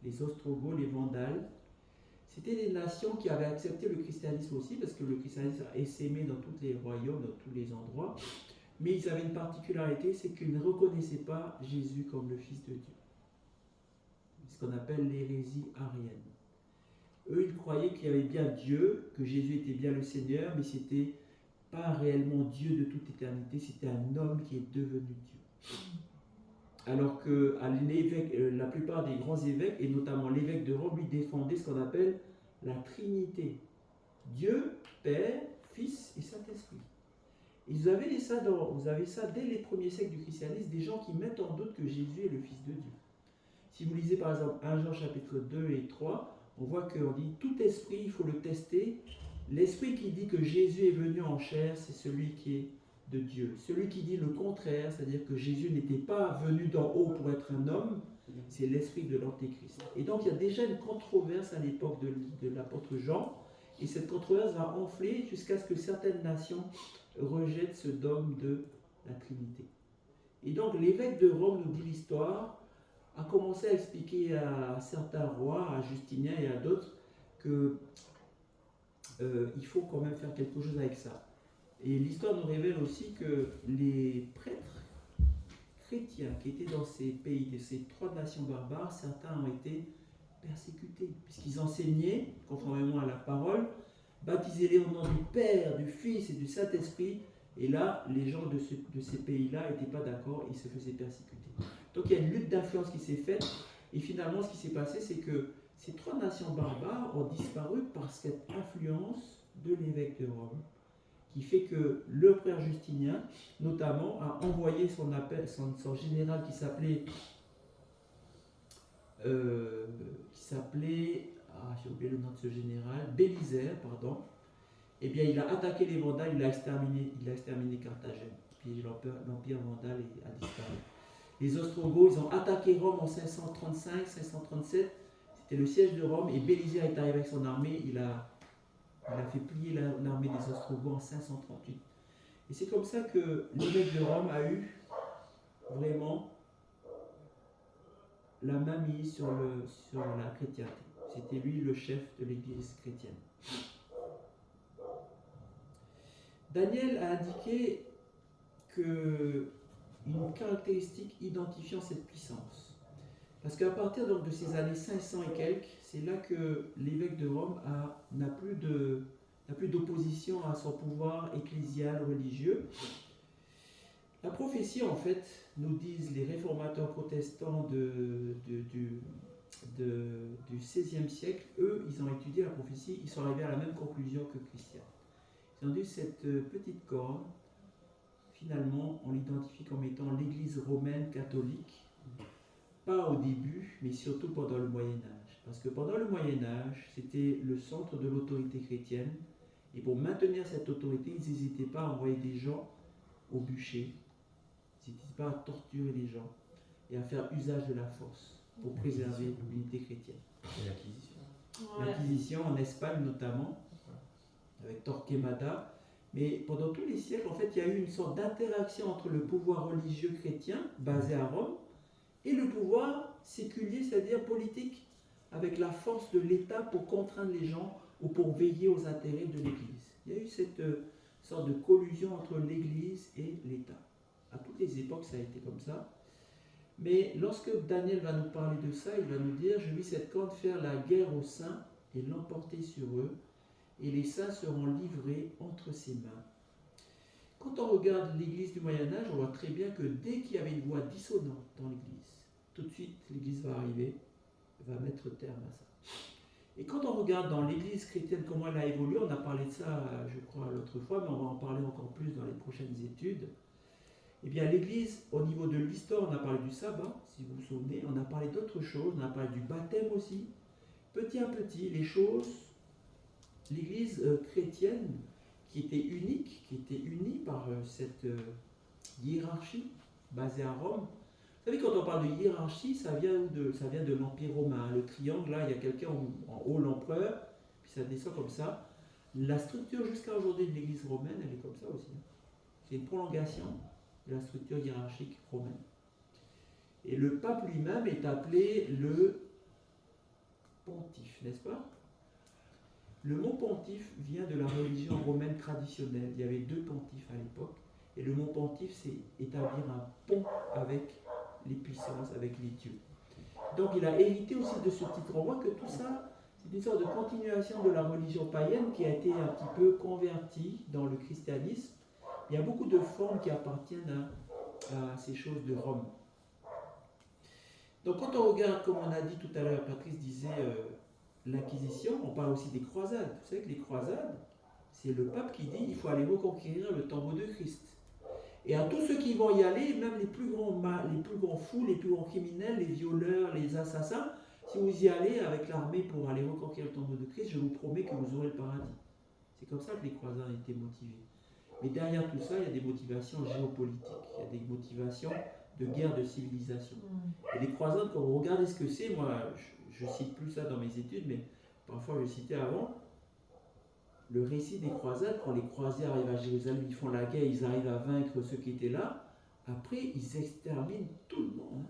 les Ostrogoths, les Vandales, c'était des nations qui avaient accepté le christianisme aussi, parce que le christianisme est essaimé dans tous les royaumes, dans tous les endroits, mais ils avaient une particularité, c'est qu'ils ne reconnaissaient pas Jésus comme le Fils de Dieu. Ce qu'on appelle l'hérésie arienne. Eux, ils croyaient qu'il y avait bien Dieu, que Jésus était bien le Seigneur, mais c'était pas réellement Dieu de toute éternité, c'était un homme qui est devenu Dieu. Alors que la plupart des grands évêques, et notamment l'évêque de Rome, lui défendait ce qu'on appelle la Trinité. Dieu, Père, Fils et Saint-Esprit. Vous avez ça dès les premiers siècles du christianisme, des gens qui mettent en doute que Jésus est le Fils de Dieu. Si vous lisez par exemple 1 Jean chapitre 2 et 3, on voit qu'on dit tout esprit, il faut le tester. L'esprit qui dit que Jésus est venu en chair, c'est celui qui est de Dieu. Celui qui dit le contraire, c'est-à-dire que Jésus n'était pas venu d'en haut pour être un homme, c'est l'esprit de l'Antéchrist. Et donc il y a déjà une controverse à l'époque de l'apôtre Jean, et cette controverse va enfler jusqu'à ce que certaines nations rejettent ce dogme de la Trinité. Et donc l'évêque de Rome, nous dit l'histoire, a commencé à expliquer à certains rois, à Justinien et à d'autres, que il faut quand même faire quelque chose avec ça. Et l'histoire nous révèle aussi que les prêtres chrétiens qui étaient dans ces pays, de ces 3 nations barbares, certains ont été persécutés, puisqu'ils enseignaient, conformément à la parole, baptisez-les au nom du Père, du Fils et du Saint-Esprit. Et là, les gens de ces pays-là n'étaient pas d'accord, ils se faisaient persécuter. Donc il y a une lutte d'influence qui s'est faite, et finalement ce qui s'est passé, c'est que ces 3 nations barbares ont disparu par cette influence de l'évêque de Rome, qui fait que le frère Justinien, notamment, a envoyé son général qui s'appelait, j'ai oublié le nom de ce général, Bélisaire, pardon. Eh bien, il a attaqué les Vandales, il a exterminé Carthagène. Puis l'empire vandale a disparu. Les Ostrogoths, ils ont attaqué Rome en 535, 537. C'était le siège de Rome, et Bélisaire est arrivé avec son armée, il a fait plier l'armée des Ostrogoths en 538. Et c'est comme ça que l'évêque de Rome a eu vraiment la main mise sur la chrétienté. C'était lui le chef de l'église chrétienne. Daniel a indiqué une caractéristique identifiant cette puissance. Parce qu'à partir donc, de ces années 500 et quelques, c'est là que l'évêque de Rome n'a plus d'opposition à son pouvoir ecclésial religieux. La prophétie, en fait, nous disent les réformateurs protestants du XVIe siècle, eux, ils ont étudié la prophétie, ils sont arrivés à la même conclusion que Christian. Ils ont dit cette petite corne, finalement, on l'identifie comme étant l'église romaine catholique, pas au début, mais surtout pendant le Moyen-Âge. Parce que pendant le Moyen-Âge, c'était le centre de l'autorité chrétienne, et pour maintenir cette autorité, ils n'hésitaient pas à envoyer des gens au bûcher. Ils n'hésitent pas à torturer les gens et à faire usage de la force pour préserver l'unité chrétienne. Et l'Inquisition. L'Inquisition en Espagne notamment, avec Torquemada. Mais pendant tous les siècles, en fait, il y a eu une sorte d'interaction entre le pouvoir religieux chrétien, basé à Rome, et le pouvoir séculier, c'est-à-dire politique, avec la force de l'État pour contraindre les gens ou pour veiller aux intérêts de l'Église. Il y a eu cette sorte de collusion entre l'Église et l'État. À toutes les époques, ça a été comme ça. Mais lorsque Daniel va nous parler de ça, il va nous dire « Je vis cette corne faire la guerre aux saints et l'emporter sur eux, et les saints seront livrés entre ses mains. » Quand on regarde l'Église du Moyen-Âge, on voit très bien que dès qu'il y avait une voix dissonante dans l'Église, tout de suite l'Église va arriver, va mettre terme à ça. Et quand on regarde dans l'Église chrétienne comment elle a évolué, on a parlé de ça, je crois, l'autre fois, mais on va en parler encore plus dans les prochaines études. Eh bien, l'Église, au niveau de l'histoire, on a parlé du sabbat, si vous vous souvenez, on a parlé d'autres choses, on a parlé du baptême aussi. Petit à petit, les choses, l'Église chrétienne, qui était unique, qui était unie par cette hiérarchie basée à Rome. Vous savez, quand on parle de hiérarchie, ça vient de l'Empire romain. Le triangle, là, il y a quelqu'un en haut, l'empereur, puis ça descend comme ça. La structure jusqu'à aujourd'hui de l'Église romaine, elle est comme ça aussi. C'est une prolongation de la structure hiérarchique romaine. Et le pape lui-même est appelé le pontife, n'est-ce pas? Le mot pontife vient de la religion romaine traditionnelle. Il y avait deux pontifes à l'époque. Et le mot pontife, c'est établir un pont avec les puissances, avec les dieux. Donc il a hérité aussi de ce titre. On voit que tout ça, c'est une sorte de continuation de la religion païenne qui a été un petit peu convertie dans le christianisme. Il y a beaucoup de formes qui appartiennent à ces choses de Rome. Donc quand on regarde, comme on a dit tout à l'heure, Patrice disait l'Inquisition, on parle aussi des croisades. Vous savez que les croisades, c'est le pape qui dit il faut aller reconquérir le tombeau de Christ. Et à tous ceux qui vont y aller, même les plus grands fous, les plus grands criminels, les violeurs, les assassins, si vous y allez avec l'armée pour aller reconquérir le tombeau de Christ, je vous promets que vous aurez le paradis. C'est comme ça que les croisades étaient motivées. Mais derrière tout ça, il y a des motivations géopolitiques, il y a des motivations de guerre de civilisation. Et les croisades, quand vous regardez ce que c'est, moi, je ne cite plus ça dans mes études, mais parfois je citais avant, le récit des croisades, quand les croisés arrivent à Jérusalem, ils font la guerre, ils arrivent à vaincre ceux qui étaient là, après ils exterminent tout le monde.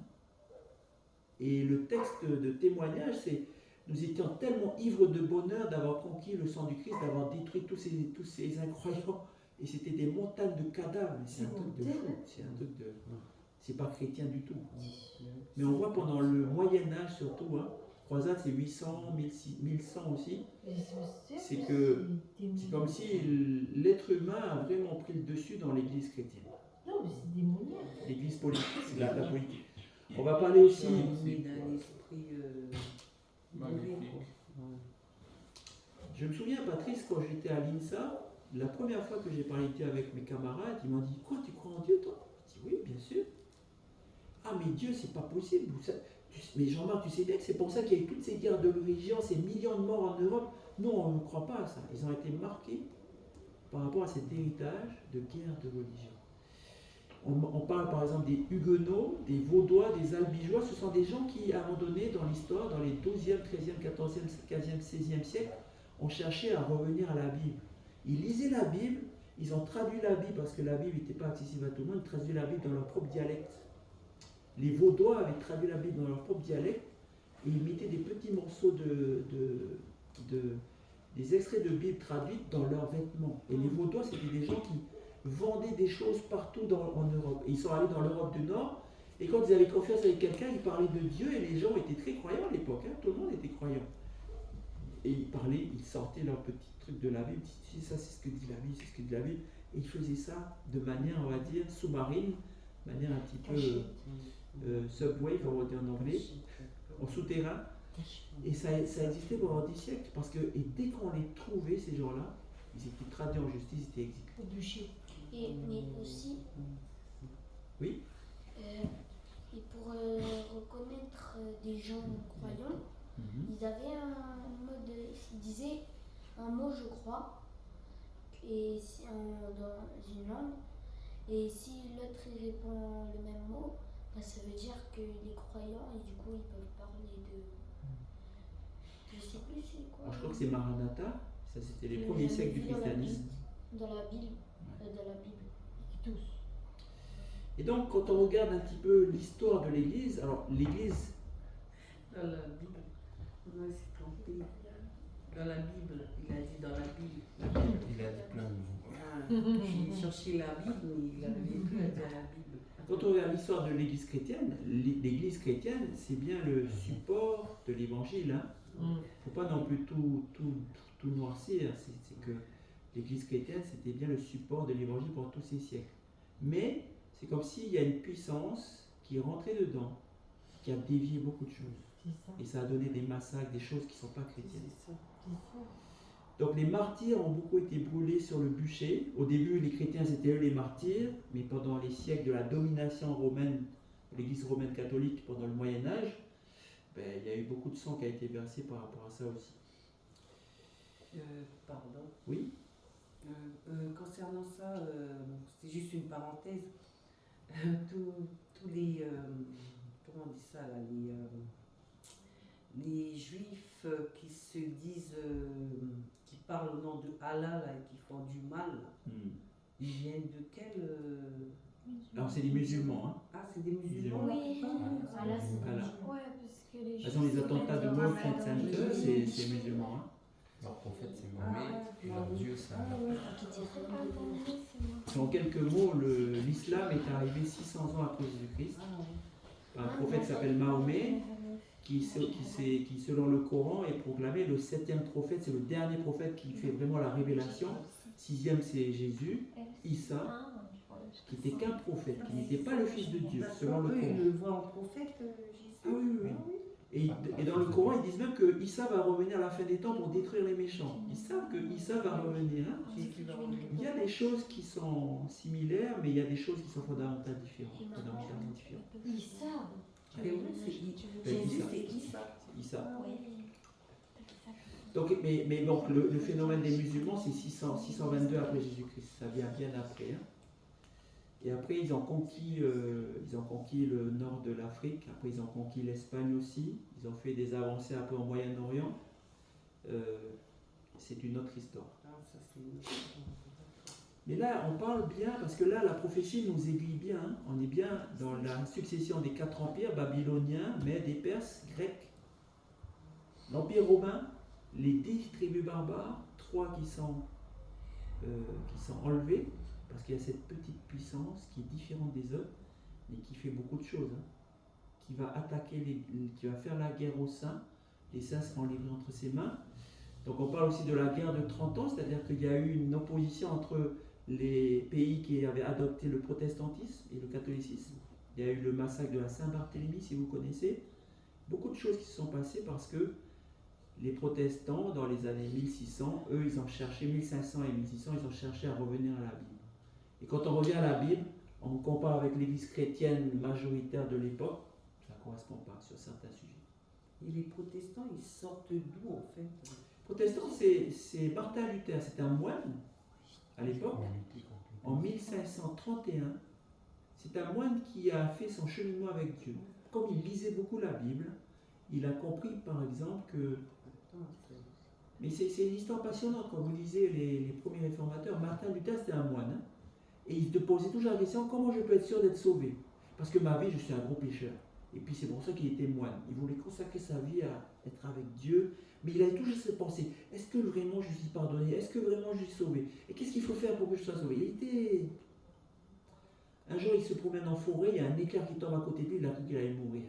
Et le texte de témoignage, c'est nous étions tellement ivres de bonheur d'avoir conquis le sang du Christ, d'avoir détruit tous ces incroyants, et c'était des montagnes de cadavres. C'est un truc de fou, c'est pas chrétien du tout. Mais on voit pendant le Moyen-Âge surtout, croisade c'est 800, 1100 aussi, c'est comme si l'être humain a vraiment pris le dessus dans l'église chrétienne. Non, mais c'est démoniaque. L'église politique, c'est la politique. On va parler aussi d'un esprit magnifique. Je me souviens, Patrice, quand j'étais à l'INSA, la première fois que j'ai parlé avec mes camarades, ils m'ont dit « Quoi, tu crois en Dieu, toi ?» Je dis « Oui, bien sûr. » « Ah, mais Dieu, c'est pas possible. Mais Jean-Marc, tu sais bien que c'est pour ça qu'il y a eu toutes ces guerres de religion, ces millions de morts en Europe. Nous, on ne croit pas à ça. Ils ont été marqués par rapport à cet héritage de guerre de religion. On parle par exemple des Huguenots, des Vaudois, des Albigeois. Ce sont des gens qui, à un moment donné, dans l'histoire, dans les 12e, 13e, 14e, 15e, 16e siècle, ont cherché à revenir à la Bible. Ils lisaient la Bible, ils ont traduit la Bible parce que la Bible n'était pas accessible à tout le monde, ils traduisaient la Bible dans leur propre dialecte. Les Vaudois avaient traduit la Bible dans leur propre dialecte et ils mettaient des petits morceaux des extraits de Bible traduites dans leurs vêtements. Et les Vaudois, c'était des gens qui vendaient des choses partout en Europe. Et ils sont allés dans l'Europe du Nord et quand ils avaient confiance avec quelqu'un, ils parlaient de Dieu et les gens étaient très croyants à l'époque. Tout le monde était croyant. Et ils sortaient leur petit truc de la Bible, ils disaient ça c'est ce que dit la Bible, c'est ce que dit la Bible. Et ils faisaient ça de manière, on va dire, sous-marine, de manière un petit peu subway, comme on dit en anglais, en souterrain. Et ça existait pendant 10 siècles, parce que dès qu'on les trouvait, ces gens-là, ils étaient traduits en justice, ils étaient exécutés. Au bûcher. Mais aussi, Oui. et pour reconnaître des gens croyants, ils avaient un mode, ils disaient un mot je crois, et dans une langue, Et si l'autre il répond le même mot, bah, ça veut dire que les croyants, et du coup, ils peuvent parler de. Je sais plus c'est quoi. Alors, je crois que c'est Maranatha, ça c'était les J'ai premiers jamais siècles du vu dans la christianisme. Dans la Bible. Dans la Bible. Tous. Et donc, quand on regarde un petit peu l'histoire de l'Église, alors l'Église, Dans la Bible, non, il s'est trompé. Dans la Bible, il a dit dans la Bible. Il a dit plein de mots. Ah, j'ai cherché la Bible, mais il n'arrivait plus à dire la Bible. quand on regarde l'histoire de l'Église chrétienne, l'Église chrétienne, c'est bien le support de l'Évangile. Hein. Il ne faut pas non plus tout noircir. C'est que l'Église chrétienne, c'était bien le support de l'Évangile pendant tous ces siècles. Mais c'est comme s'il y a une puissance qui est rentrée dedans, qui a dévié beaucoup de choses. C'est ça. Et ça a donné des massacres, des choses qui ne sont pas chrétiennes. C'est ça. C'est ça. Donc les martyrs ont beaucoup été brûlés sur le bûcher. Au début, les chrétiens, c'était eux les martyrs, mais pendant les siècles de la domination romaine, de l'Église romaine catholique pendant le Moyen-Âge, ben, il y a eu beaucoup de sang qui a été versé par rapport à ça aussi. Pardon. Oui. Concernant ça, c'est juste une parenthèse. Tous les. Comment on dit ça là, les juifs qui se disent. Qui parlent au nom de Allah là, et qui font du mal, là, ils viennent de quel. Alors c'est des musulmans. Hein. Ah, c'est des musulmans là, Oui. qui parlent. Ah là, c'est Voilà. Ouais, parce que les Par exemple, les attentats de World Trade Center, c'est musulmans. Hein. Leur prophète c'est Mohamed et leur dieu c'est Allah. qui dit rien de En quelques mots, l'islam est arrivé 600 ans après Jésus-Christ. Ah, ouais. Un prophète s'appelle Mahomet, qui selon le Coran est proclamé le 7e prophète, c'est le dernier prophète qui fait vraiment la révélation. 6e c'est Jésus, Issa, qui n'était qu'un prophète, qui n'était pas le fils de Dieu, selon le Eux, ils Coran. le voient en prophète, Jésus. Ah oui, oui, oui. Et dans le Coran, ils disent même que Issa va revenir à la fin des temps pour détruire les méchants. Ils savent que Issa va revenir. Hein. Jésus va revenir. Il y a des choses qui sont similaires, mais il y a des choses qui sont fondamentalement différentes. Ils savent. Mais oui, c'est Jésus, c'est Issa. C'est Issa. Donc, mais donc, le phénomène des musulmans, c'est 622 après Jésus-Christ. Ça vient bien après. Hein. Et après, ils ont conquis le nord de l'Afrique. Après, ils ont conquis l'Espagne aussi. Ils ont fait des avancées un peu au Moyen-Orient. C'est une autre histoire. Ah, ça, c'est... Mais là, on parle bien, parce que là, la prophétie nous aiguille bien. Hein. On est bien dans la succession des 4 empires, babyloniens, Mèdes et Perses, Grecs. L'Empire romain, les 10 tribus barbares, 3 qui sont enlevées, parce qu'il y a cette petite puissance qui est différente des autres, mais qui fait beaucoup de choses. Hein. Qui va attaquer, qui va faire la guerre aux saints. Les saints seront livrés entre ses mains. Donc on parle aussi de la guerre de 30 ans, c'est-à-dire qu'il y a eu une opposition entre les pays qui avaient adopté le protestantisme et le catholicisme. Il y a eu le massacre de la Saint-Barthélemy, si vous connaissez. Beaucoup de choses qui se sont passées parce que les protestants, dans les années 1600, eux, ils ont cherché, 1500 et 1600, ils ont cherché à revenir à la Bible. Et quand on revient à la Bible, on compare avec l'église chrétienne majoritaire de l'époque, ça ne correspond pas sur certains sujets. Et les protestants, ils sortent d'où en fait? Protestant, c'est Martin Luther, c'était un moine à l'époque, en 1531. C'est un moine qui a fait son cheminement avec Dieu. Comme il lisait beaucoup la Bible, il a compris par exemple que... Mais c'est une histoire passionnante quand vous lisez les premiers réformateurs. Martin Luther, c'était un moine. Hein, et il se posait toujours la question, comment je peux être sûr d'être sauvé? Parce que ma vie, je suis un gros pécheur. Et puis c'est pour ça qu'il était moine. Il voulait consacrer sa vie à être avec Dieu. Mais il avait toujours cette pensée, est-ce que vraiment je suis pardonné? Est-ce que vraiment je suis sauvé? Et qu'est-ce qu'il faut faire pour que je sois sauvé? Un jour, il se promène en forêt, il y a un éclair qui tombe à côté de lui, il a cru qu'il allait mourir.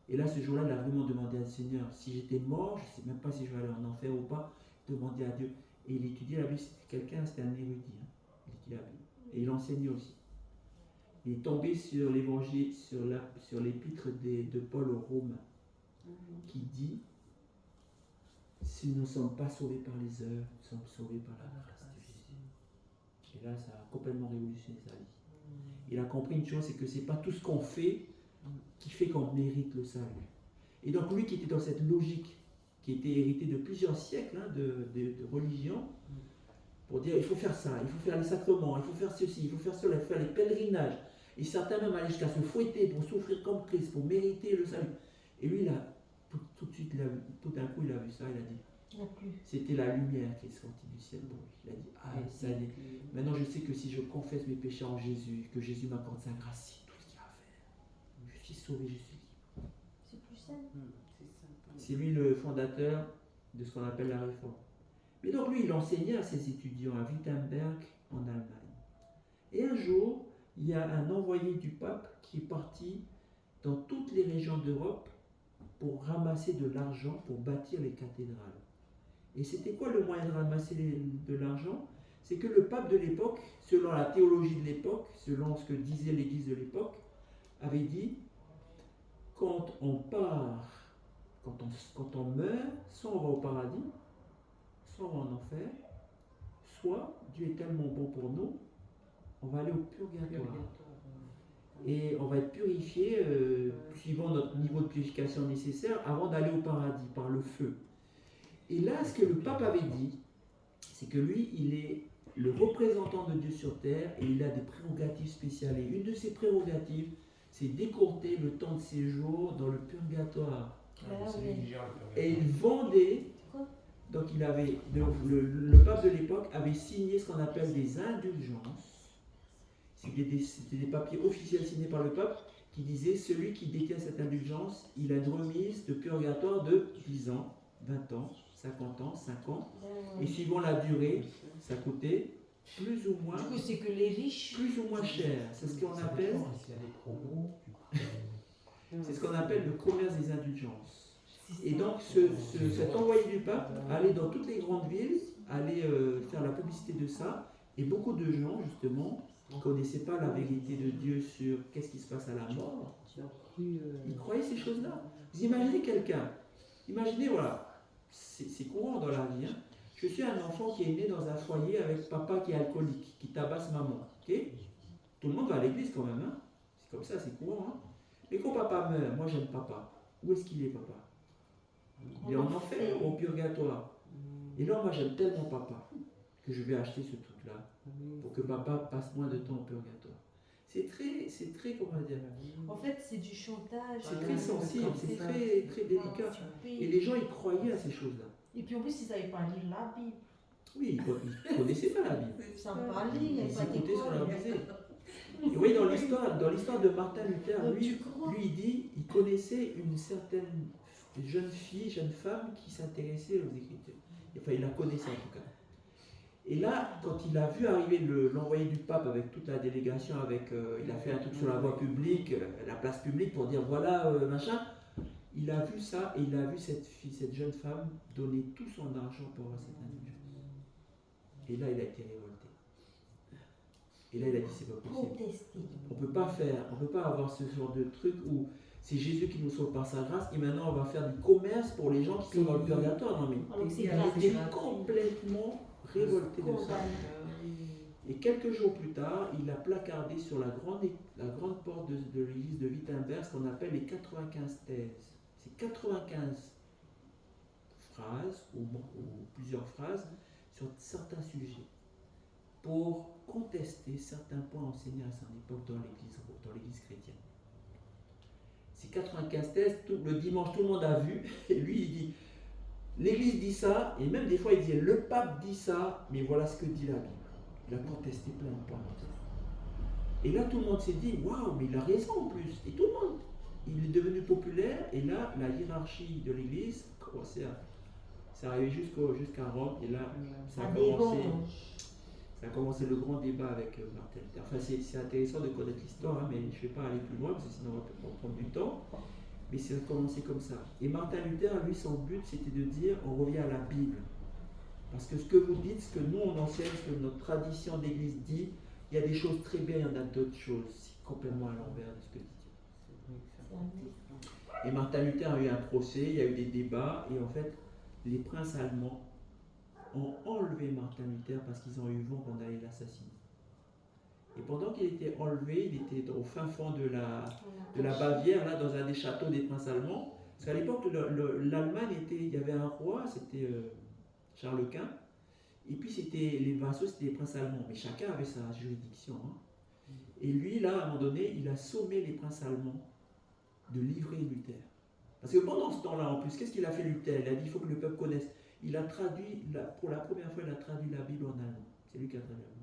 Et là, ce jour-là, il a vraiment demandé à Seigneur, si j'étais mort, je ne sais même pas si je vais aller en enfer ou pas, demandé à Dieu. Et il étudiait la Bible, c'était un érudit. Hein. Il étudiait la Bible. Et il enseignait aussi. Il est tombé sur l'évangile, sur l'épître de Paul aux Romains, qui dit, si nous ne sommes pas sauvés par les œuvres, nous sommes sauvés par la grâce de Jésus. Et là, ça a complètement révolutionné sa vie. Il a compris une chose, c'est que ce n'est pas tout ce qu'on fait qui fait qu'on mérite le salut. Et donc lui qui était dans cette logique, qui était héritée de plusieurs siècles hein, de religion, pour dire il faut faire ça, il faut faire les sacrements, il faut faire ceci, il faut faire cela, il faut faire les pèlerinages. Et certains même allaient jusqu'à se fouetter pour souffrir comme Christ, pour mériter le salut. Et lui, là, tout de suite, tout d'un coup, il a vu ça, il a dit, c'était la lumière qui est sortie du ciel pour lui. Il a dit, ah, ça y est. Maintenant, je sais que si je confesse mes péchés en Jésus, que Jésus m'accorde sa grâce, c'est tout ce qu'il y a à faire. Je suis sauvé, je suis libre. C'est plus simple. C'est lui le fondateur de ce qu'on appelle la réforme. Mais donc lui, il enseignait à ses étudiants à Wittenberg en Allemagne. Et un jour, il y a un envoyé du pape qui est parti dans toutes les régions d'Europe pour ramasser de l'argent pour bâtir les cathédrales. Et c'était quoi le moyen de ramasser de l'argent? C'est que le pape de l'époque, selon la théologie de l'époque, selon ce que disait l'Église de l'époque, avait dit, quand on part, quand on meurt, soit on va au paradis, soit on va en enfer, soit Dieu est tellement bon pour nous, on va aller au purgatoire. Et on va être purifié suivant notre niveau de purification nécessaire avant d'aller au paradis par le feu. Et là, ce que le pape avait dit, c'est que lui, il est le représentant de Dieu sur terre et il a des prérogatives spéciales. Et une de ses prérogatives, c'est d'écourter le temps de séjour dans le purgatoire. Et il vendait, donc il avait, le pape de l'époque avait signé ce qu'on appelle des indulgences. C'était des papiers officiels signés par le pape qui disaient celui qui détient cette indulgence, il a une remise de purgatoire de 10 ans, 20 ans, 50 ans, 5 ans. Et suivant la durée, ça coûtait plus ou moins. Du coup, c'est que les riches. Plus ou moins cher. C'est ce qu'on appelle. C'est ce qu'on appelle le commerce des indulgences. Et donc, cet envoyé du pape allait dans toutes les grandes villes, allait faire la publicité de ça. Et beaucoup de gens, justement, ne connaissaient pas la vérité de Dieu sur qu'est-ce qui se passe à la mort. Ils croyaient ces choses-là. Vous imaginez quelqu'un, imaginez, voilà, c'est courant dans la vie. Hein. Je suis un enfant qui est né dans un foyer avec papa qui est alcoolique, qui tabasse maman. Okay? Tout le monde va à l'église quand même. Hein. C'est comme ça, c'est courant. Hein. Et quand papa meurt, moi j'aime papa. Où est-ce qu'il est, papa? Il est en enfer, au purgatoire. Et là, moi j'aime tellement papa que je vais acheter ce truc-là pour que papa passe moins de temps au purgatoire. C'est très, comment dire. En fait, c'est du chantage. C'est très sensible, c'est très, très délicat. Et les gens, ils croyaient à ces choses-là. Et puis en plus, ils n'avaient pas lu la Bible. Oui, ils ne connaissaient pas la Bible. Ils ne savent pas lire, il n'y a Ils pas écoutaient ce qu'on leur d'école. disait. Et vous voyez, dans l'histoire de Martin Luther, lui, il dit, il connaissait une certaine jeune fille, jeune femme qui s'intéressait aux Écritures. Enfin, il la connaissait en tout cas. Et là, quand il a vu arriver l'envoyé du pape avec toute la délégation, il a fait un truc sur la voie publique, la place publique pour dire voilà, machin, il a vu ça et il a vu cette jeune femme donner tout son argent pour avoir cette indulgence. Et là, il a été révolté. Et là, il a dit c'est pas possible. On peut pas avoir ce genre de truc où c'est Jésus qui nous sauve par sa grâce et maintenant on va faire du commerce pour les gens qui sont dans le purgatoire. Non mais il était complètement révolté de ça. Et quelques jours plus tard, il a placardé sur la grande porte de l'église de Wittenberg ce qu'on appelle les 95 thèses. C'est 95 phrases ou plusieurs phrases sur certains sujets pour contester certains points enseignés à son époque dans l'église chrétienne. Ces 95 thèses, le dimanche tout le monde a vu, et lui il dit l'église dit ça, et même des fois il disait le pape dit ça, mais voilà ce que dit la Bible. Il a contesté plein de points. Et là tout le monde s'est dit waouh, mais il a raison en plus. Et tout le monde, il est devenu populaire, et là la hiérarchie de l'église commençait à. C'est arrivé jusqu'à Rome, et là ça a commencé le grand débat avec Martin Luther. Enfin, c'est intéressant de connaître l'histoire, hein, mais je ne vais pas aller plus loin parce que sinon on va prendre du temps. Mais ça a commencé comme ça. Et Martin Luther, lui, son but, c'était de dire on revient à la Bible. Parce que ce que vous dites, ce que nous on enseigne, ce que notre tradition d'église dit, il y a des choses très bien, il y en a d'autres choses. C'est complètement à l'envers de ce que dit Dieu. Et Martin Luther a eu un procès, il y a eu des débats, et en fait, les princes allemands ont enlevé Martin Luther parce qu'ils ont eu vent qu'on allait l'assassiner. Et pendant qu'il était enlevé, il était au fin fond de la Bavière, là, dans un des châteaux des princes allemands. Parce qu'à l'époque, l'Allemagne il y avait un roi, c'était Charles Quint. Et puis les vassaux, c'était les princes allemands, mais chacun avait sa juridiction. Hein. Et lui, là, à un moment donné, il a sommé les princes allemands de livrer Luther. Parce que pendant ce temps-là, en plus, qu'est-ce qu'il a fait Luther? Il a dit il faut que le peuple connaisse. Il a traduit, pour la première fois, il a traduit la Bible en allemand. C'est lui qui a traduit l'allemand.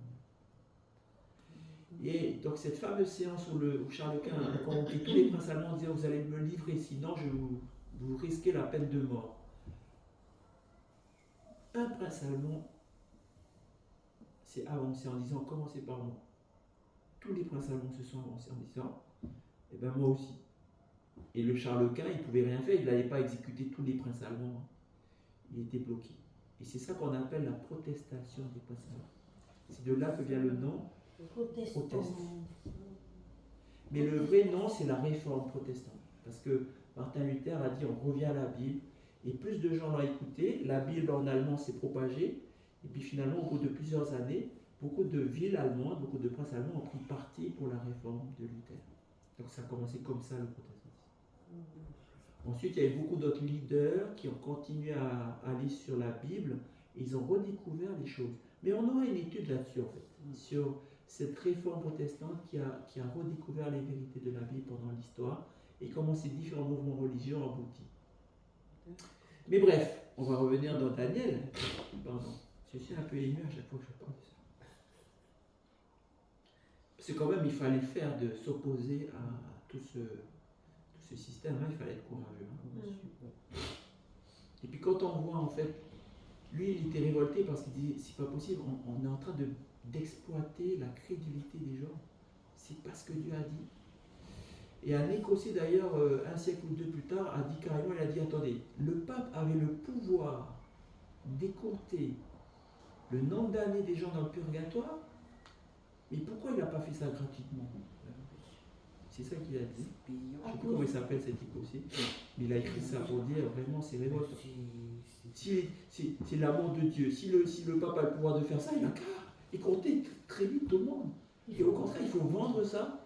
Et donc cette fameuse séance où Charles Quint a convoqué tous les princes allemands en disant vous allez me livrer, sinon vous risquez la peine de mort. Un prince allemand s'est avancé en disant commencez par moi. Tous les princes allemands se sont avancés en disant eh bien moi aussi. Et le Charles Quint, il ne pouvait rien faire, il n'allait pas exécuter tous les princes allemands. Il était bloqué. Et c'est ça qu'on appelle la protestation des princes allemands. C'est de là que vient le nom protestant. Mais le vrai nom, c'est la réforme protestante. Parce que Martin Luther a dit on revient à la Bible. Et plus de gens l'ont écouté. La Bible en allemand s'est propagée. Et puis finalement, au bout de plusieurs années, beaucoup de villes allemandes, beaucoup de princes allemands ont pris parti pour la réforme de Luther. Donc ça a commencé comme ça le protestantisme. Ensuite, il y a eu beaucoup d'autres leaders qui ont continué à aller sur la Bible et ils ont redécouvert les choses. Mais on aura une étude là-dessus, en fait, sur cette réforme protestante qui a redécouvert les vérités de la Bible pendant l'histoire et comment ces différents mouvements religieux ont abouti. Mais bref, on va revenir dans Daniel. Pardon, je suis un peu ému à chaque fois que je parle de ça. Parce que quand même, il fallait le faire de s'opposer à tout ce système-là, il fallait être courageux. Hein. Et puis quand on voit en fait, lui il était révolté parce qu'il dit c'est pas possible, on est en train d'exploiter la crédulité des gens. C'est pas ce que Dieu a dit. Et un Écossais d'ailleurs, un siècle ou deux plus tard, a dit carrément, il a dit attendez, le pape avait le pouvoir d'écourter le nombre d'années des gens dans le purgatoire, mais pourquoi il n'a pas fait ça gratuitement? C'est ça qu'il a dit. Je ne sais plus comment il s'appelle cet Écossais, mais il a écrit ça pour dire vraiment c'est révoltant. C'est l'amour de Dieu. Si le pape a le pouvoir de faire ça, il n'a qu'à écourter très vite tout le monde. Et au contraire, il faut vendre ça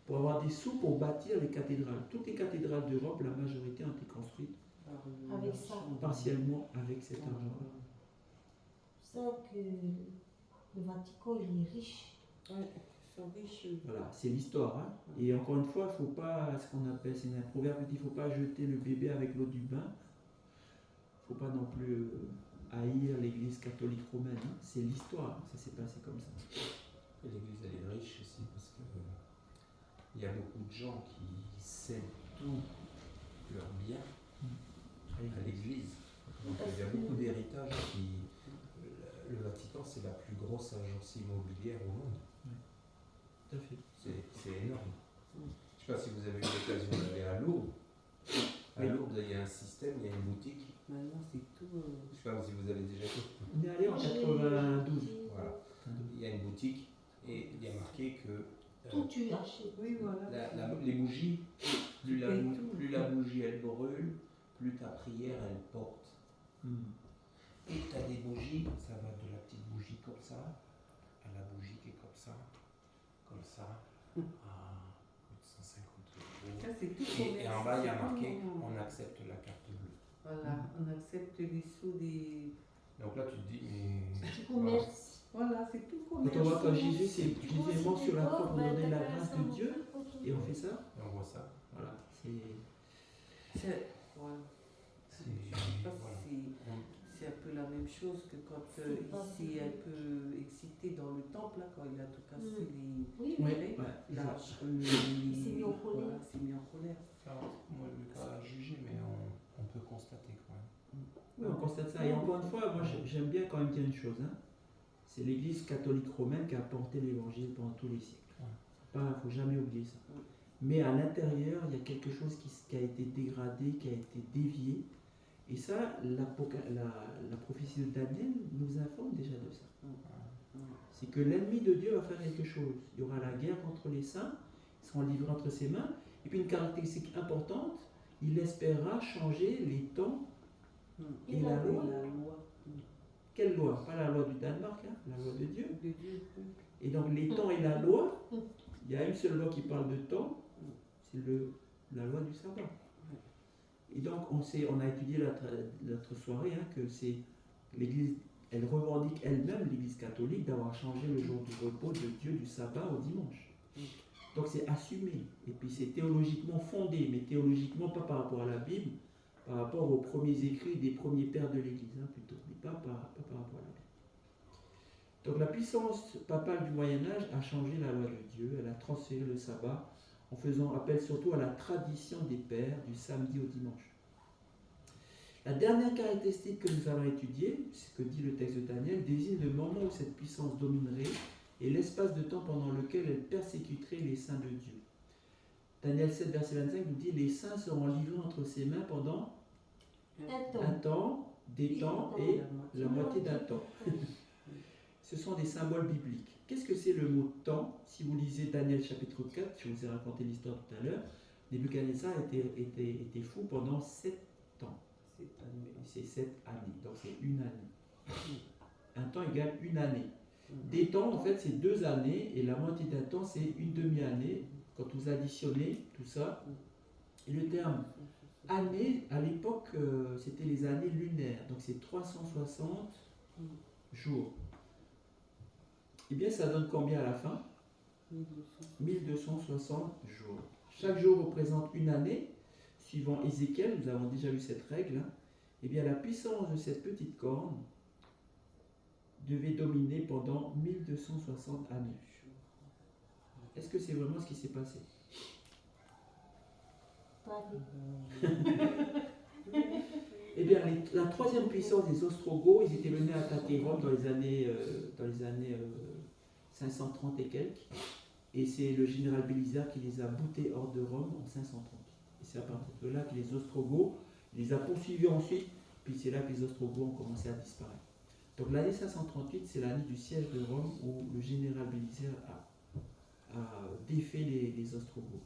pour avoir des sous pour bâtir les cathédrales. Toutes les cathédrales d'Europe, la majorité ont été construites avec ça. Partiellement avec cet argent. C'est ça que le Vatican il est riche. Ouais. Voilà, c'est l'histoire. Hein. Et encore une fois, il ne faut pas, ce qu'on appelle, c'est un proverbe qui dit, il ne faut pas jeter le bébé avec l'eau du bain. Il ne faut pas non plus haïr l'église catholique romaine. Hein. C'est l'histoire, ça s'est passé comme ça. Et l'église, elle est riche aussi parce que il y a beaucoup de gens qui cèdent tout leur bien à l'église. Donc il y a beaucoup d'héritages qui... Le Vatican, c'est la plus grosse agence immobilière au monde. Tout à fait. C'est énorme. Je ne sais pas si vous avez eu l'occasion d'aller à Lourdes. À Lourdes, il y a un système, il y a une boutique. Maintenant, c'est tout. Je ne sais pas si vous avez déjà fait. On est allé en 92. Voilà. Il y a une boutique et il y a marqué que Tout tu achètes. Oui, voilà. les bougies, plus la bougie elle brûle, plus ta prière elle porte. Et tu as des bougies, ça va de la petite bougie comme ça à la bougie qui est comme ça, à plus de 150 euros. Ça, c'est tout Et en bas, il y a marqué on accepte la carte bleue. Voilà, on accepte les sous des. Donc là, tu te dis, mais. Du commerce. Voilà, c'est tout Quand commerce. on voit quand Jésus est mort sur la croix pour donner la grâce de Dieu, et on fait ça, Et on voit ça. voilà, c'est... Voilà. Voilà. C'est un peu la même chose que quand ici un peu excité dans le temple, là, quand il a tout cassé les. Oui, Ouais, Il a il s'est mis en colère. Voilà, il s'est mis en colère. Alors, moi, je ne vais pas juger, mais on peut constater quand même. Oui, on constate ça. Et encore une fois, moi j'aime bien quand même dire une chose. Hein. C'est l'Église catholique romaine qui a porté l'Évangile pendant tous les siècles. Il ne faut jamais oublier ça. Mais à l'intérieur, il y a quelque chose qui a été dégradé, qui a été dévié. Et ça, la prophétie de Daniel nous informe déjà de ça. C'est que l'ennemi de Dieu va faire quelque chose. Il y aura la guerre contre les saints, ils seront livrés entre ses mains. Et puis une caractéristique importante, il espérera changer les temps et la loi. Quelle loi? Pas la loi du Danemark, hein, la loi de Dieu. Et donc les temps et la loi, il y a une seule loi qui parle de temps, c'est la loi du sabbat. Et donc on a étudié l'autre soirée que c'est l'Église elle revendique elle-même, l'Église catholique, d'avoir changé le jour du repos de Dieu du sabbat au dimanche. Donc c'est assumé, et puis c'est théologiquement fondé, mais théologiquement pas par rapport à la Bible, par rapport aux premiers écrits des premiers pères de l'Église, plutôt, mais pas par rapport à la Bible. Donc la puissance papale du Moyen-Âge a changé la loi de Dieu, elle a transféré le sabbat en faisant appel surtout à la tradition des pères du samedi au dimanche. La dernière caractéristique que nous allons étudier, ce que dit le texte de Daniel, désigne le moment où cette puissance dominerait et l'espace de temps pendant lequel elle persécuterait les saints de Dieu. Daniel 7, verset 25 nous dit « Les saints seront livrés entre ses mains pendant un temps, des temps et la moitié d'un temps. » Ce sont des symboles bibliques. Qu'est-ce que c'est le mot « temps » ? Si vous lisez Daniel chapitre 4, je vous ai raconté l'histoire tout à l'heure, Nebuchadnezzar était fou pendant 7 ans. C'est 7 années, donc c'est une année. Un temps égale une année. Des temps, en fait, c'est 2 années, et la moitié d'un temps, c'est une demi-année. Quand vous additionnez tout ça, et le terme année, à l'époque, c'était les années lunaires, donc c'est 360 jours. Eh bien, ça donne combien à la fin ? 1260 jours. Chaque jour représente une année. Suivant Ézéchiel, nous avons déjà vu cette règle. Eh bien, la puissance de cette petite corne devait dominer pendant 1260 années. Est-ce que c'est vraiment ce qui s'est passé ? Eh bien, la troisième puissance des Ostrogoths, ils étaient venus attaquer Rome dans les années 530 et quelques. Et c'est le général Bélisard qui les a boutés hors de Rome en 530. Et c'est à partir de là que les Ostrogoths les a poursuivis ensuite. Puis c'est là que les Ostrogoths ont commencé à disparaître. Donc l'année 538, c'est l'année du siège de Rome où le général Bélisard a défait les Ostrogoths.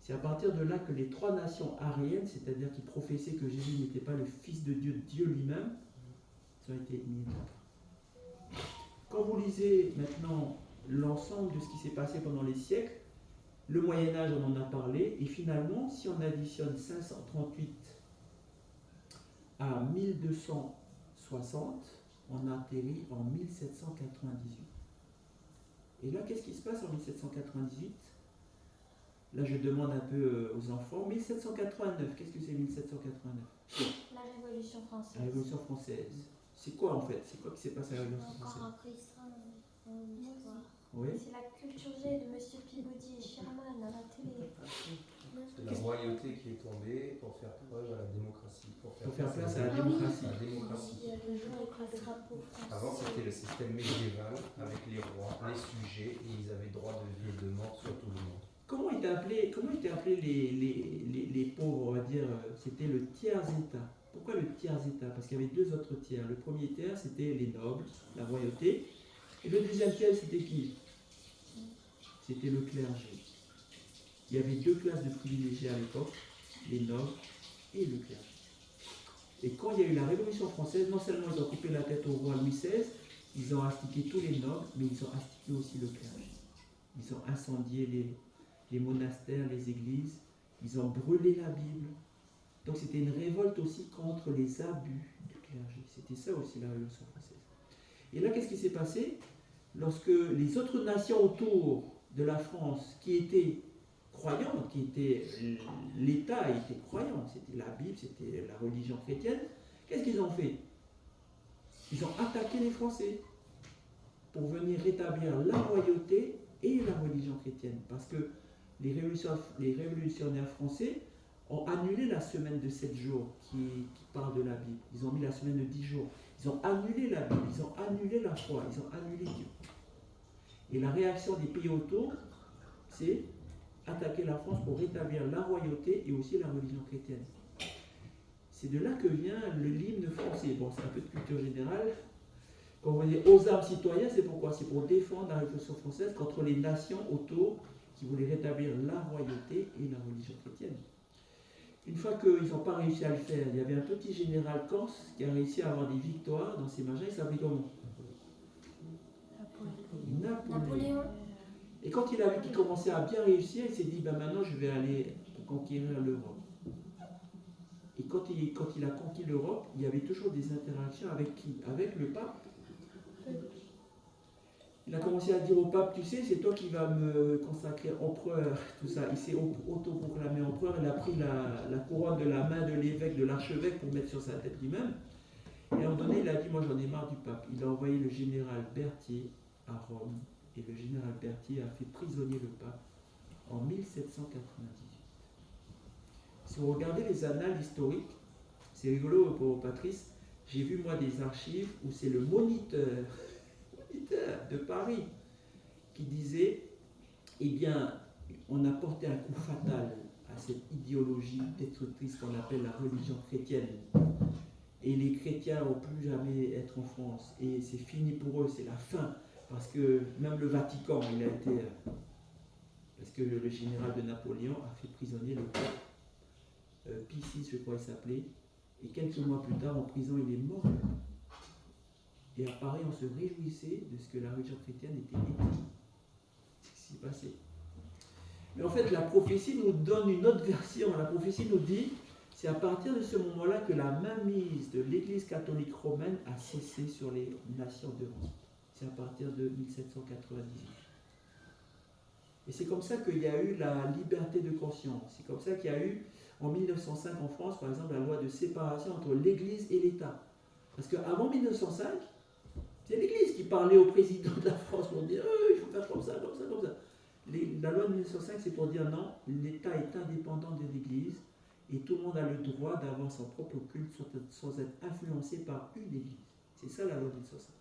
C'est à partir de là que les 3 nations ariennes, c'est-à-dire qui professaient que Jésus n'était pas le Fils de Dieu, Dieu lui-même, ont été mis en place. Quand vous lisez maintenant l'ensemble de ce qui s'est passé pendant les siècles, le Moyen-Âge, on en a parlé, et finalement, si on additionne 538 à 1260, on atterrit en 1798. Et là, qu'est-ce qui se passe en 1798 ? Là, je demande un peu aux enfants. 1789, qu'est-ce que c'est 1789 ? La Révolution française. La Révolution française. C'est quoi en fait ? C'est quoi qui s'est passé à la Révolution française ? Encore appris ça en histoire. Oui. C'est la culture G de M. Pigaudy et Sherman à la télé. C'est la royauté qui est tombée pour faire preuve à la démocratie. Pour faire place à la démocratie. À la démocratie. Il y a le jour avec le drapeau français. Avant, c'était le système médiéval avec les rois, les sujets, et ils avaient droit de vie et de mort sur tout le monde. Comment étaient appelés les pauvres, on va dire, c'était le tiers-état. Pourquoi le tiers-état ? Parce qu'il y avait 2 autres tiers. Le premier tiers, c'était les nobles, la royauté. Et le deuxième tiers, c'était qui ? C'était le clergé. Il y avait 2 classes de privilégiés à l'époque, les nobles et le clergé. Et quand il y a eu la Révolution française, non seulement ils ont coupé la tête au roi Louis XVI, ils ont astiqué tous les nobles, mais ils ont astiqué aussi le clergé. Ils ont incendié les monastères, les églises, ils ont brûlé la Bible. Donc c'était une révolte aussi contre les abus du clergé. C'était ça aussi la Révolution française. Et là, qu'est-ce qui s'est passé ? Lorsque les autres nations autour de la France, qui étaient croyantes, l'État était croyant, c'était la Bible, c'était la religion chrétienne, qu'est-ce qu'ils ont fait ? Ils ont attaqué les Français pour venir rétablir la royauté et la religion chrétienne. Parce que les révolutionnaires français ont annulé la semaine de 7 jours qui parle de la Bible. Ils ont mis la semaine de 10 jours. Ils ont annulé la Bible, ils ont annulé la foi, ils ont annulé Dieu. Et la réaction des pays autour, c'est attaquer la France pour rétablir la royauté et aussi la religion chrétienne. C'est de là que vient l'hymne français. Bon, c'est un peu de culture générale. Quand on dit aux armes citoyens, c'est pourquoi ? C'est pour défendre la Révolution française contre les nations autour qui voulaient rétablir la royauté et la religion chrétienne. Une fois qu'ils n'ont pas réussi à le faire, il y avait un petit général corse qui a réussi à avoir des victoires dans ses marins. Il s'appelait comment ? Napoléon. Et quand il a vu qu'il commençait à bien réussir, il s'est dit, maintenant je vais aller conquérir l'Europe. Et quand il a conquis l'Europe, il y avait toujours des interactions avec qui ? Avec le pape Il a commencé à dire au pape, tu sais, c'est toi qui vas me consacrer empereur, tout ça. Il s'est autoproclamé empereur, il a pris la couronne de la main de l'évêque, de l'archevêque pour mettre sur sa tête lui-même. Et à un moment donné, il a dit, moi j'en ai marre du pape. Il a envoyé le général Berthier à Rome, et le général Berthier a fait prisonnier le pape en 1798. Si vous regardez les annales historiques, c'est rigolo pour Patrice, j'ai vu moi des archives où c'est le moniteur de Paris qui disait, eh bien, on a porté un coup fatal à cette idéologie destructrice qu'on appelle la religion chrétienne. Et les chrétiens ne vont plus jamais être en France. Et c'est fini pour eux, c'est la fin. Parce que même le Vatican, il a été... Parce que le général de Napoléon a fait prisonnier le pape Pie VI, je crois qu'il s'appelait. Et quelques mois plus tard, en prison, il est mort. Et à Paris, on se réjouissait de ce que la religion chrétienne était éteinte. C'est ce qui s'est passé. Mais en fait, la prophétie nous donne une autre version. La prophétie nous dit, c'est à partir de ce moment-là que la mainmise de l'Église catholique romaine a cessé sur les nations d'Europe. C'est à partir de 1798. Et c'est comme ça qu'il y a eu la liberté de conscience. C'est comme ça qu'il y a eu, en 1905 en France, par exemple, la loi de séparation entre l'Église et l'État. Parce qu'avant 1905, c'est l'Église qui parlait au président de la France pour dire il faut faire comme ça, comme ça, comme ça. La loi de 1905, c'est pour dire non, l'État est indépendant de l'Église et tout le monde a le droit d'avoir son propre culte sans être influencé par une Église. C'est ça la loi de 1905.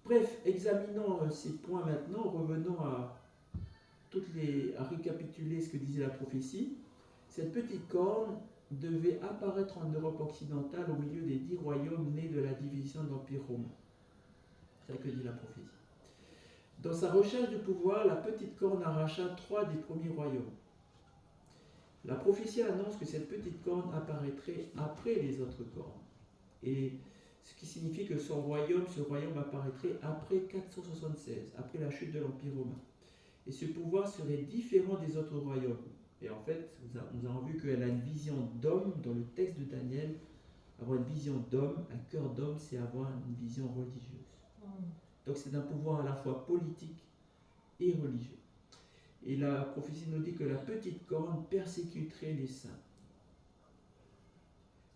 Bref, examinons ces points maintenant, revenons à récapituler ce que disait la prophétie. Cette petite corne devait apparaître en Europe occidentale au milieu des 10 royaumes nés de la division de l'Empire romain. C'est ça que dit la prophétie. Dans sa recherche de pouvoir, la petite corne arracha 3 des premiers royaumes. La prophétie annonce que cette petite corne apparaîtrait après les autres cornes. Et ce qui signifie que ce royaume apparaîtrait après 476, après la chute de l'Empire romain. Et ce pouvoir serait différent des autres royaumes. Et en fait, nous avons vu qu'elle a une vision d'homme dans le texte de Daniel. Avoir une vision d'homme, un cœur d'homme, c'est avoir une vision religieuse. Donc c'est un pouvoir à la fois politique et religieux. Et la prophétie nous dit que la petite corne persécuterait les saints.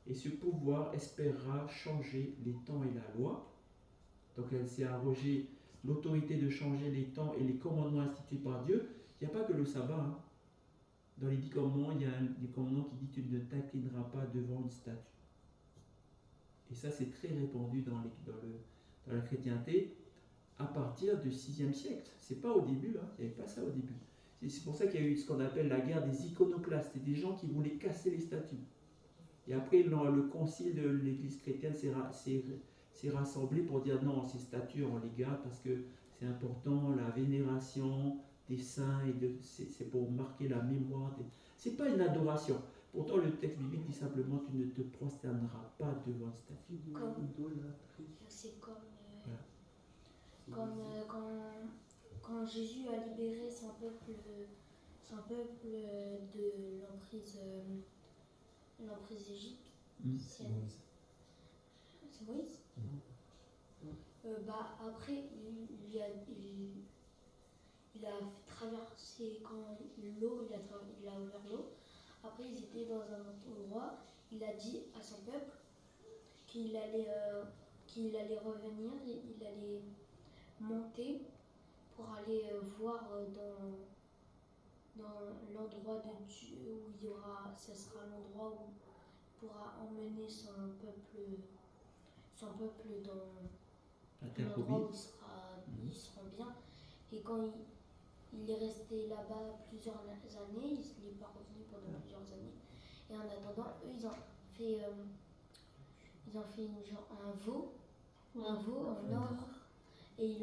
Et ce pouvoir espérera changer les temps et la loi. Donc elle s'est arrogée l'autorité de changer les temps et les commandements institués par Dieu. Il n'y a pas que le sabbat. Hein. Dans les 10 commandements, il y a des commandements qui dit tu ne t'inclineras pas devant une statue. Et ça, c'est très répandu dans la chrétienté à partir du 6e siècle. C'est pas au début, hein. Il n'y avait pas ça au début. C'est pour ça qu'il y a eu ce qu'on appelle la guerre des iconoclastes. C'était des gens qui voulaient casser les statues. Et après, le concile de l'Église chrétienne s'est rassemblé pour dire non, ces statues, on les garde parce que c'est important, la vénération des saints, c'est pour marquer la mémoire. C'est pas une adoration. Pourtant, le texte biblique dit simplement tu ne te prosterneras pas devant une statue. C'est comme quand Jésus a libéré son peuple de l'emprise égyptienne. C'est Moïse. Après, il a traversé quand l'eau, il a ouvert l'eau. Après, ils étaient dans un endroit. Il a dit à son peuple qu'il allait revenir, il allait monter pour aller voir dans l'endroit de Dieu où il y aura, ce sera l'endroit où il pourra emmener son peuple dans l'endroit où ils seront bien. Et quand il est resté là-bas plusieurs années, il n'est pas revenu pendant plusieurs années. Et en attendant, eux, ils ont fait un veau en or, et ils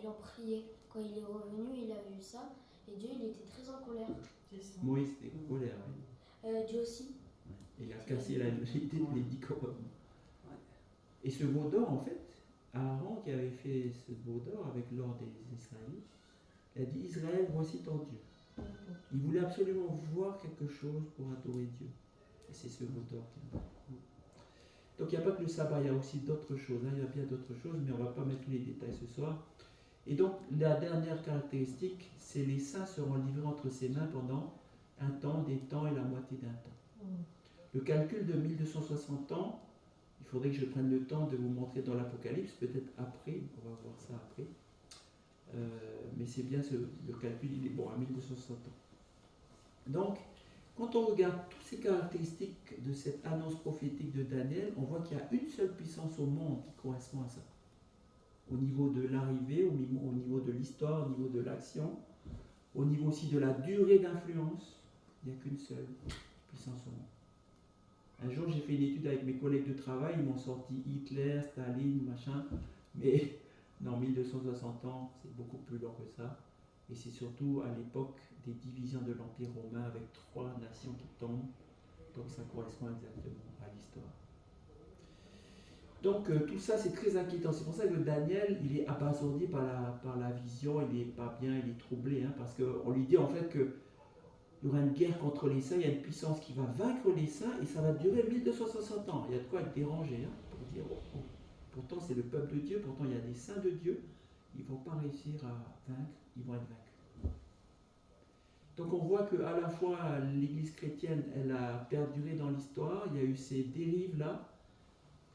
l'ont prié. Quand il est revenu, il a vu ça, et Dieu, il était très en colère. Moïse était en colère. Dieu aussi. Il a cassé les 10 commandements. Et ce veau d'or, en fait, Aaron qui avait fait ce veau d'or avec l'or des Israélites, il a dit Israël, voici ton Dieu. Il voulait absolument voir quelque chose pour adorer Dieu. Et c'est ce veau d'or qu'il a. Donc il n'y a pas que le sabbat, il y a aussi d'autres choses. Il y a bien d'autres choses, mais on ne va pas mettre tous les détails ce soir. Et donc la dernière caractéristique, c'est les saints seront livrés entre ses mains pendant un temps, des temps et la moitié d'un temps. Le calcul de 1260 ans, il faudrait que je prenne le temps de vous montrer dans l'Apocalypse, peut-être après, on va voir ça après. Mais c'est bien le calcul, il est bon à 1260 ans. Donc, quand on regarde toutes ces caractéristiques de cette annonce prophétique de Daniel, on voit qu'il y a une seule puissance au monde qui correspond à ça. Au niveau de l'arrivée, au niveau de l'histoire, au niveau de l'action, au niveau aussi de la durée d'influence, il n'y a qu'une seule puissance au monde. Un jour, j'ai fait une étude avec mes collègues de travail, ils m'ont sorti Hitler, Staline, machin, mais dans 1260 ans, c'est beaucoup plus long que ça. Et c'est surtout à l'époque des divisions de l'Empire romain avec 3 nations qui tombent. Donc ça correspond exactement à l'histoire. Donc tout ça, c'est très inquiétant. C'est pour ça que Daniel, il est abasourdi par la vision, il n'est pas bien, il est troublé, hein, parce qu'on lui dit en fait qu'il y aura une guerre contre les saints, il y a une puissance qui va vaincre les saints et ça va durer 1260 ans. Il y a de quoi être dérangé, hein, pour dire, oh. Pourtant c'est le peuple de Dieu, pourtant il y a des saints de Dieu, ils ne vont pas réussir à vaincre, ils vont être vaincus. Donc on voit qu'à la fois l'Église chrétienne, elle a perduré dans l'histoire, il y a eu ces dérives-là,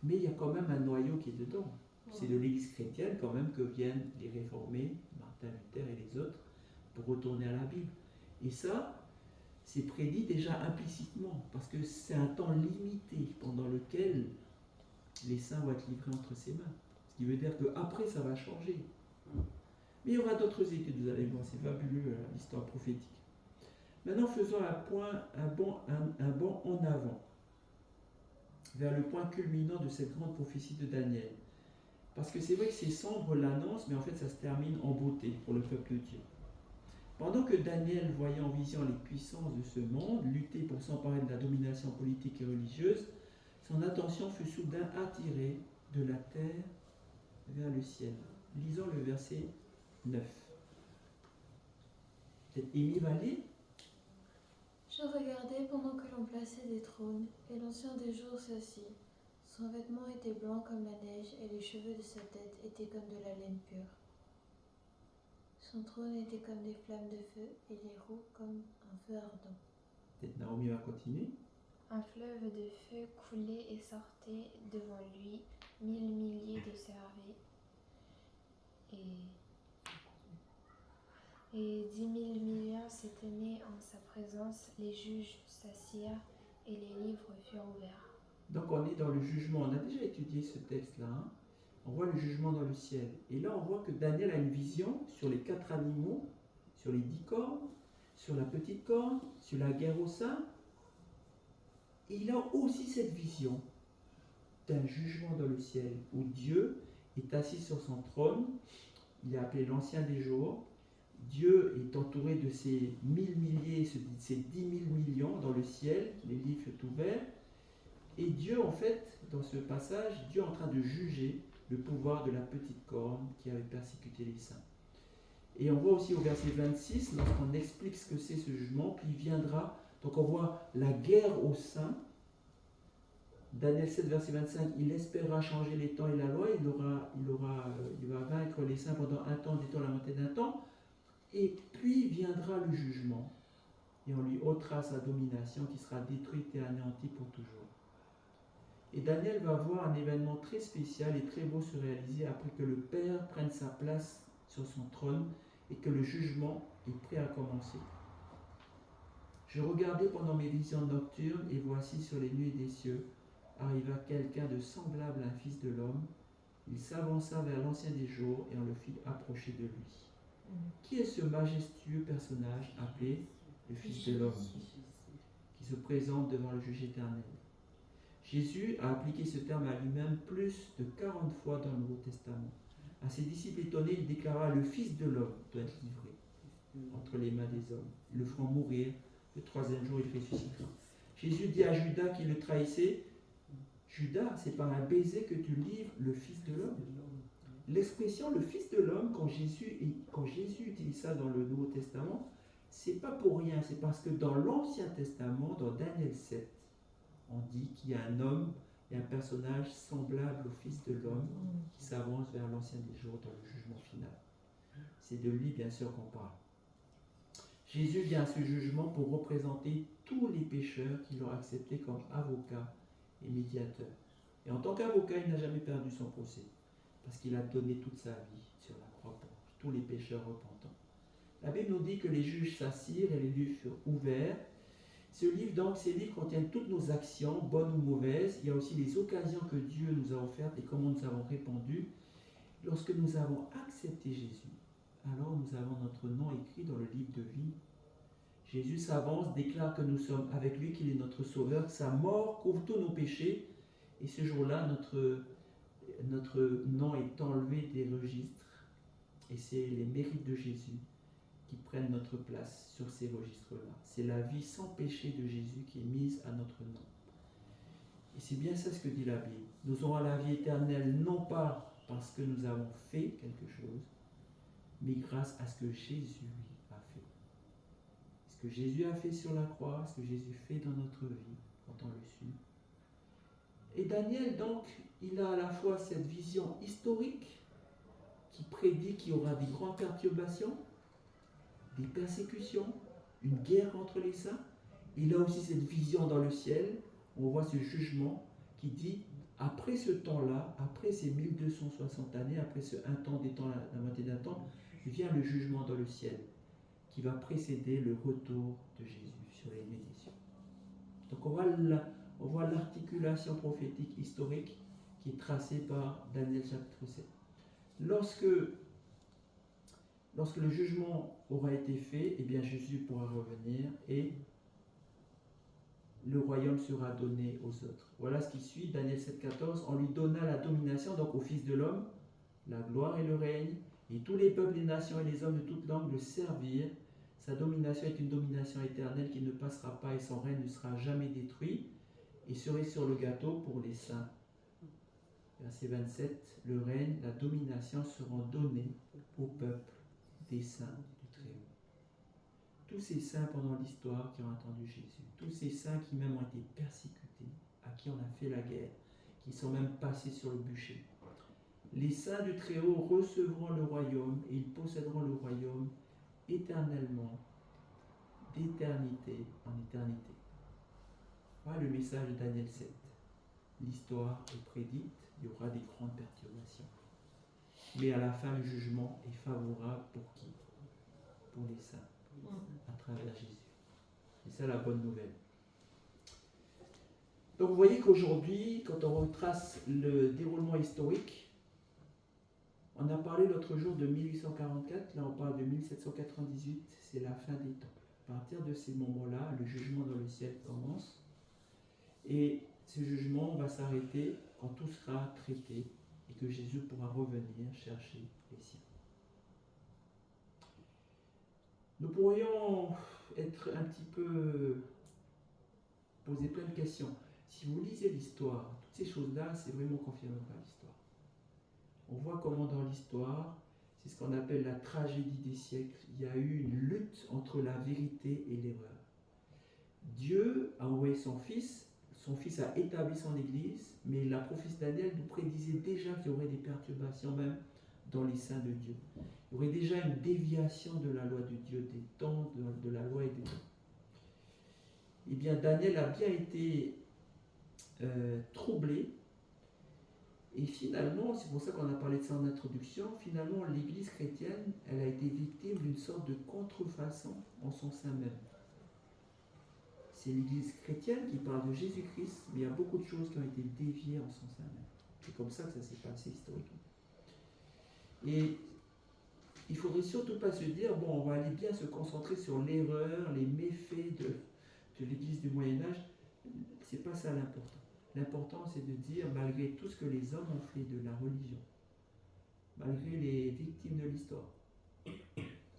mais il y a quand même un noyau qui est dedans. C'est de l'Église chrétienne quand même que viennent les réformés, Martin Luther et les autres, pour retourner à la Bible. Et ça, c'est prédit déjà implicitement, parce que c'est un temps limité pendant lequel les saints vont être livrés entre ses mains. Ce qui veut dire qu'après, ça va changer. Mais il y aura d'autres études, vous allez voir, c'est fabuleux l'histoire prophétique. Maintenant, faisons un bond en avant, vers le point culminant de cette grande prophétie de Daniel. Parce que c'est vrai que c'est sombre l'annonce, mais en fait ça se termine en beauté pour le peuple de Dieu. Pendant que Daniel voyait en vision les puissances de ce monde lutter pour s'emparer de la domination politique et religieuse, son attention fut soudain attirée de la terre vers le ciel. Lisons le verset 9. C'est Émy va lire. Je regardais pendant que l'on plaçait des trônes, et l'ancien des jours s'assit. Son vêtement était blanc comme la neige, et les cheveux de sa tête étaient comme de la laine pure. Son trône était comme des flammes de feu, et les roues comme un feu ardent. Peut-être Naomi va continuer. Un fleuve de feu coulait et sortait devant lui, 1000 milliers de cerveaux, et 10 000 millions s'éteignaient en sa présence. Les juges s'assirent et les livres furent ouverts. Donc on est dans le jugement. On a déjà étudié ce texte-là. Hein. On voit le jugement dans le ciel. Et là on voit que Daniel a une vision sur les 4 animaux, sur les 10 cornes, sur la petite corne, sur la guerre au sein. Et il a aussi cette vision d'un jugement dans le ciel où Dieu est assis sur son trône. Il est appelé l'ancien des jours. Dieu est entouré de ces 1000 milliers, ces 10 000 millions dans le ciel, les livres sont ouverts. Et Dieu, en fait, dans ce passage, Dieu est en train de juger le pouvoir de la petite corne qui avait persécuté les saints. Et on voit aussi au verset 26, lorsqu'on explique ce que c'est ce jugement, puis il viendra, donc on voit la guerre aux saints. Daniel 7, verset 25, il espérera changer les temps et la loi, il va vaincre les saints pendant un temps, des temps, la moitié d'un temps. Et puis viendra le jugement, et on lui ôtera sa domination qui sera détruite et anéantie pour toujours. Et Daniel va voir un événement très spécial et très beau se réaliser après que le Père prenne sa place sur son trône et que le jugement est prêt à commencer. Je regardais pendant mes visions nocturnes, et voici sur les nuées des cieux arriva quelqu'un de semblable à un fils de l'homme. Il s'avança vers l'ancien des jours, et on le fit approcher de lui. Qui est ce majestueux personnage appelé le Fils de l'homme, qui se présente devant le juge éternel? Jésus a appliqué ce terme à lui-même plus de 40 fois dans le Nouveau Testament. À ses disciples étonnés, il déclara: le Fils de l'homme doit être livré entre les mains des hommes. Ils le feront mourir, le 3e jour il ressuscitera. Jésus dit à Judas qui le trahissait: Judas, c'est par un baiser que tu livres le Fils de l'homme. L'expression le Fils de l'homme, quand Jésus utilise ça dans le Nouveau Testament, c'est pas pour rien, c'est parce que dans l'Ancien Testament, dans Daniel 7, on dit qu'il y a un homme et un personnage semblable au Fils de l'homme qui s'avance vers l'ancien des jours dans le jugement final. C'est de lui, bien sûr, qu'on parle. Jésus vient à ce jugement pour représenter tous les pécheurs qui l'ont accepté comme avocat et médiateur. Et en tant qu'avocat, il n'a jamais perdu son procès, parce qu'il a donné toute sa vie sur la croix pour tous les pécheurs repentants. La Bible nous dit que les juges s'assirent et les livres furent ouverts. Ces livres contiennent toutes nos actions, bonnes ou mauvaises. Il y a aussi les occasions que Dieu nous a offertes et comment nous avons répondu. Lorsque nous avons accepté Jésus, alors nous avons notre nom écrit dans le livre de vie. Jésus s'avance, déclare que nous sommes avec lui, qu'il est notre sauveur, que sa mort couvre tous nos péchés. Et ce jour-là, notre nom est enlevé des registres. Et c'est les mérites de Jésus qui prennent notre place sur ces registres-là. C'est la vie sans péché de Jésus qui est mise à notre nom. Et c'est bien ça ce que dit la Bible. Nous aurons la vie éternelle non pas parce que nous avons fait quelque chose, mais grâce à ce que Jésus a fait. Ce que Jésus a fait sur la croix, ce que Jésus fait dans notre vie quand on le suit. Et Daniel, donc, il a à la fois cette vision historique qui prédit qu'il y aura des grandes perturbations, des persécutions, une guerre contre les saints. Il a aussi cette vision dans le ciel, on voit ce jugement qui dit, après ce temps-là, après ces 1260 années, après ce un temps des temps, la moitié d'un temps, vient le jugement dans le ciel, qui va précéder le retour de Jésus sur les bénédictions. Donc on voit l'articulation prophétique historique qui est tracée par Daniel chapitre 7. Lorsque le jugement aura été fait, eh bien Jésus pourra revenir et le royaume sera donné aux autres. Voilà ce qui suit, Daniel 7,14. On lui donna la domination, donc au Fils de l'homme, la gloire et le règne, et tous les peuples, les nations et les hommes de toute langue le servirent. Sa domination est une domination éternelle qui ne passera pas et son règne ne sera jamais détruit. Et cerise sur le gâteau pour les saints. Verset 27, le règne, la domination seront donnés au peuple des saints du Très-Haut. Tous ces saints pendant l'histoire qui ont entendu Jésus, tous ces saints qui même ont été persécutés, à qui on a fait la guerre, qui sont même passés sur le bûcher. Les saints du Très-Haut recevront le royaume et ils posséderont le royaume éternellement, d'éternité en éternité. Voilà le message de Daniel 7. L'histoire est prédite, il y aura des grandes perturbations. Mais à la fin, le jugement est favorable pour qui? Pour les saints, à travers Jésus. C'est ça la bonne nouvelle. Donc vous voyez qu'aujourd'hui, quand on retrace le déroulement historique, on a parlé l'autre jour de 1844, là on parle de 1798, c'est la fin des temps. À partir de ces moments-là, le jugement dans le ciel commence. Et ce jugement va s'arrêter quand tout sera traité et que Jésus pourra revenir chercher les siens. Nous pourrions être un petit peu poser plein de questions. Si vous lisez l'histoire, toutes ces choses-là, c'est vraiment confirmé par l'histoire. On voit comment dans l'histoire, c'est ce qu'on appelle la tragédie des siècles, il y a eu une lutte entre la vérité et l'erreur. Dieu a envoyé son Fils a établi son Église, mais la prophétie Daniel nous prédisait déjà qu'il y aurait des perturbations même dans les saints de Dieu. Il y aurait déjà une déviation de la loi de Dieu, des temps de la loi et des temps. Eh bien, Daniel a bien été troublé, et finalement, c'est pour ça qu'on a parlé de ça en introduction, finalement, l'Église chrétienne, elle a été victime d'une sorte de contrefaçon en son sein même. C'est l'Église chrétienne qui parle de Jésus-Christ, mais il y a beaucoup de choses qui ont été déviées en son sein même. C'est comme ça que ça s'est passé historiquement. Et il ne faudrait surtout pas se dire, bon, on va aller bien se concentrer sur l'erreur, les méfaits de l'Église du Moyen-Âge. C'est pas ça l'important. L'important, c'est de dire, malgré tout ce que les hommes ont fait de la religion, malgré les victimes de l'histoire,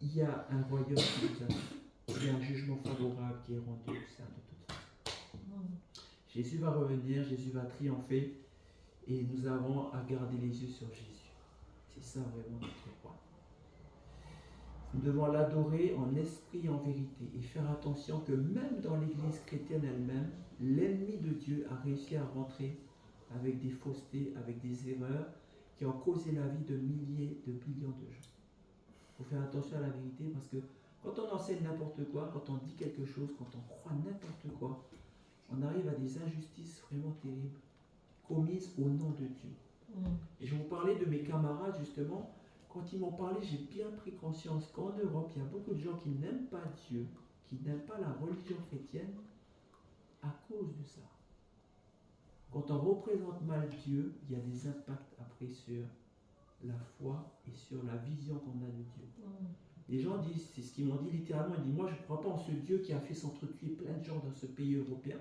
il y a un royaume qui nous attend. Il y a un jugement favorable qui est rendu au sein de toute façon. Jésus va revenir, Jésus va triompher, et nous avons à garder les yeux sur Jésus. C'est ça vraiment notre roi. Nous devons l'adorer en esprit et en vérité, et faire attention que même dans l'Église chrétienne elle-même, l'ennemi de Dieu a réussi à rentrer avec des faussetés, avec des erreurs qui ont causé la vie de milliers, de millions de gens. Il faut faire attention à la vérité parce que quand on enseigne n'importe quoi, quand on dit quelque chose, quand on croit n'importe quoi, on arrive à des injustices vraiment terribles commises au nom de Dieu. Et je vous parlais de mes camarades justement, quand ils m'ont parlé, j'ai bien pris conscience qu'en Europe, il y a beaucoup de gens qui n'aiment pas Dieu, qui n'aiment pas la religion chrétienne à cause de ça. Quand on représente mal Dieu, il y a des impacts après sur la foi et sur la vision qu'on a de Dieu. Les gens disent, c'est ce qu'ils m'ont dit littéralement, ils disent, moi je ne crois pas en ce Dieu qui a fait s'entretuer plein de gens dans ce pays européen,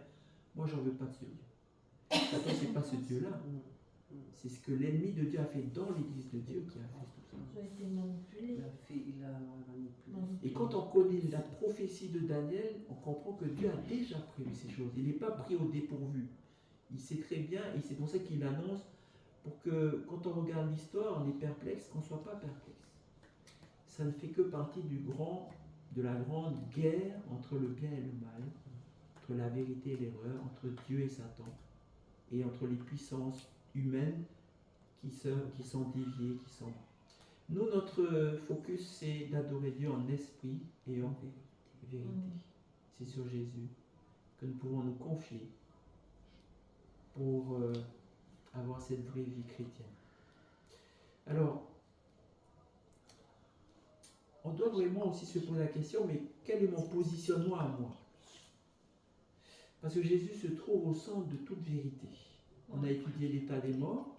moi j'en veux pas de ce Dieu. Pourtant c'est pas ce Dieu-là, c'est ce que l'ennemi de Dieu a fait dans l'église de Dieu qui a fait tout ça. Ils ont été manipulés. Il a manipulé. Et quand on connaît la prophétie de Daniel, on comprend que Dieu a déjà prévu ces choses. Il n'est pas pris au dépourvu. Il sait très bien, et c'est pour ça qu'il annonce, pour que quand on regarde l'histoire, on est perplexe, qu'on ne soit pas perplexe. Ça ne fait que partie de la grande guerre entre le bien et le mal, entre la vérité et l'erreur, entre Dieu et Satan, et entre les puissances humaines qui sont déviées, qui sont... Nous, notre focus, c'est d'adorer Dieu en esprit et en vérité. C'est sur Jésus que nous pouvons nous confier pour avoir cette vraie vie chrétienne. Alors, on doit vraiment aussi se poser la question, mais quel est mon positionnement à moi? Parce que Jésus se trouve au centre de toute vérité. On a étudié l'état des morts.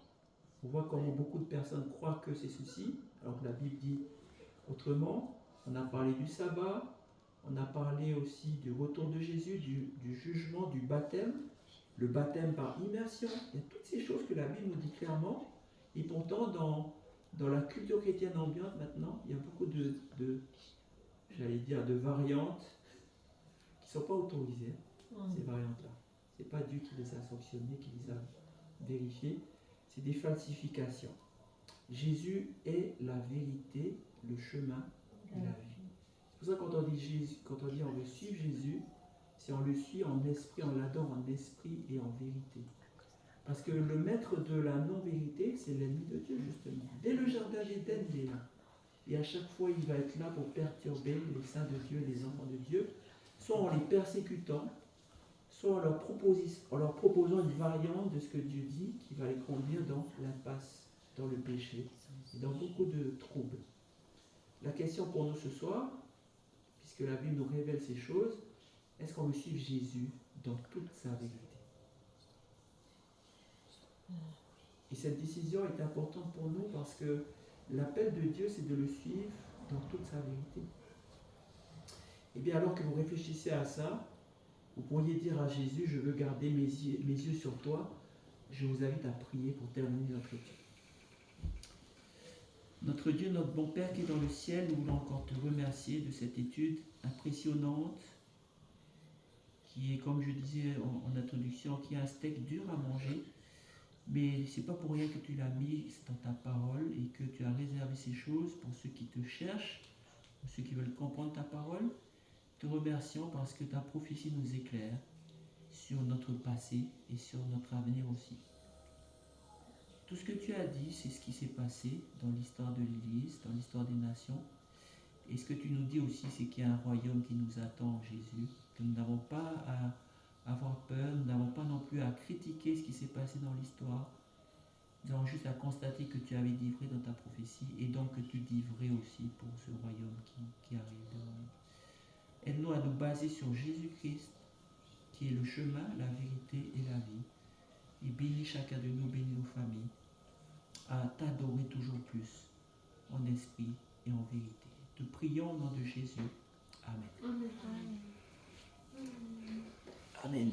On voit comment beaucoup de personnes croient que c'est ceci, alors que la Bible dit autrement. On a parlé du sabbat, on a parlé aussi du retour de Jésus, du jugement, du baptême, le baptême par immersion. Il y a toutes ces choses que la Bible nous dit clairement. Et pourtant, dans la culture chrétienne ambiante maintenant, il y a beaucoup de variantes qui ne sont pas autorisées, ces variantes-là. Ce n'est pas Dieu qui les a sanctionnées, qui les a vérifiées. C'est des falsifications. Jésus est la vérité, le chemin et la vie. C'est pour ça que quand on dit on veut suivre Jésus, c'est on le suit en esprit, on l'adore en esprit et en vérité. Parce que le maître de la non-vérité, c'est l'ennemi de Dieu, justement. Dès le jardin d'Éden, il est là. Et à chaque fois, il va être là pour perturber les saints de Dieu, les enfants de Dieu, soit en les persécutant, soit en leur proposant une variante de ce que Dieu dit, qui va les conduire dans l'impasse, dans le péché, et dans beaucoup de troubles. La question pour nous ce soir, puisque la Bible nous révèle ces choses, est-ce qu'on veut suivre Jésus dans toute sa vérité? Et cette décision est importante pour nous parce que l'appel de Dieu, c'est de le suivre dans toute sa vérité. Et bien alors que vous réfléchissez à ça, vous pourriez dire à Jésus, je veux garder mes yeux sur toi. Je vous invite à prier pour terminer notre étude. Notre Dieu, notre bon Père qui est dans le ciel, nous voulons encore te remercier de cette étude impressionnante, qui est, comme je disais en introduction, qui est un steak dur à manger, mais c'est pas pour rien que tu l'as mis dans ta parole et que tu as réservé ces choses pour ceux qui te cherchent, pour ceux qui veulent comprendre ta parole. Te remercions parce que ta prophétie nous éclaire sur notre passé et sur notre avenir aussi. Tout ce que tu as dit, c'est ce qui s'est passé dans l'histoire de l'Église, dans l'histoire des nations. Et ce que tu nous dis aussi, c'est qu'il y a un royaume qui nous attend en Jésus, que nous n'avons pas à avoir peur, nous n'avons pas non plus à critiquer ce qui s'est passé dans l'histoire. Nous avons juste à constater que tu avais dit vrai dans ta prophétie et donc que tu dis vrai aussi pour ce royaume qui arrive devant nous. Aide-nous à nous baser sur Jésus-Christ, qui est le chemin, la vérité et la vie. Et bénis chacun de nous, bénis nos familles, à t'adorer toujours plus, en esprit et en vérité. Te prions au nom de Jésus. Amen. Amen. Amen.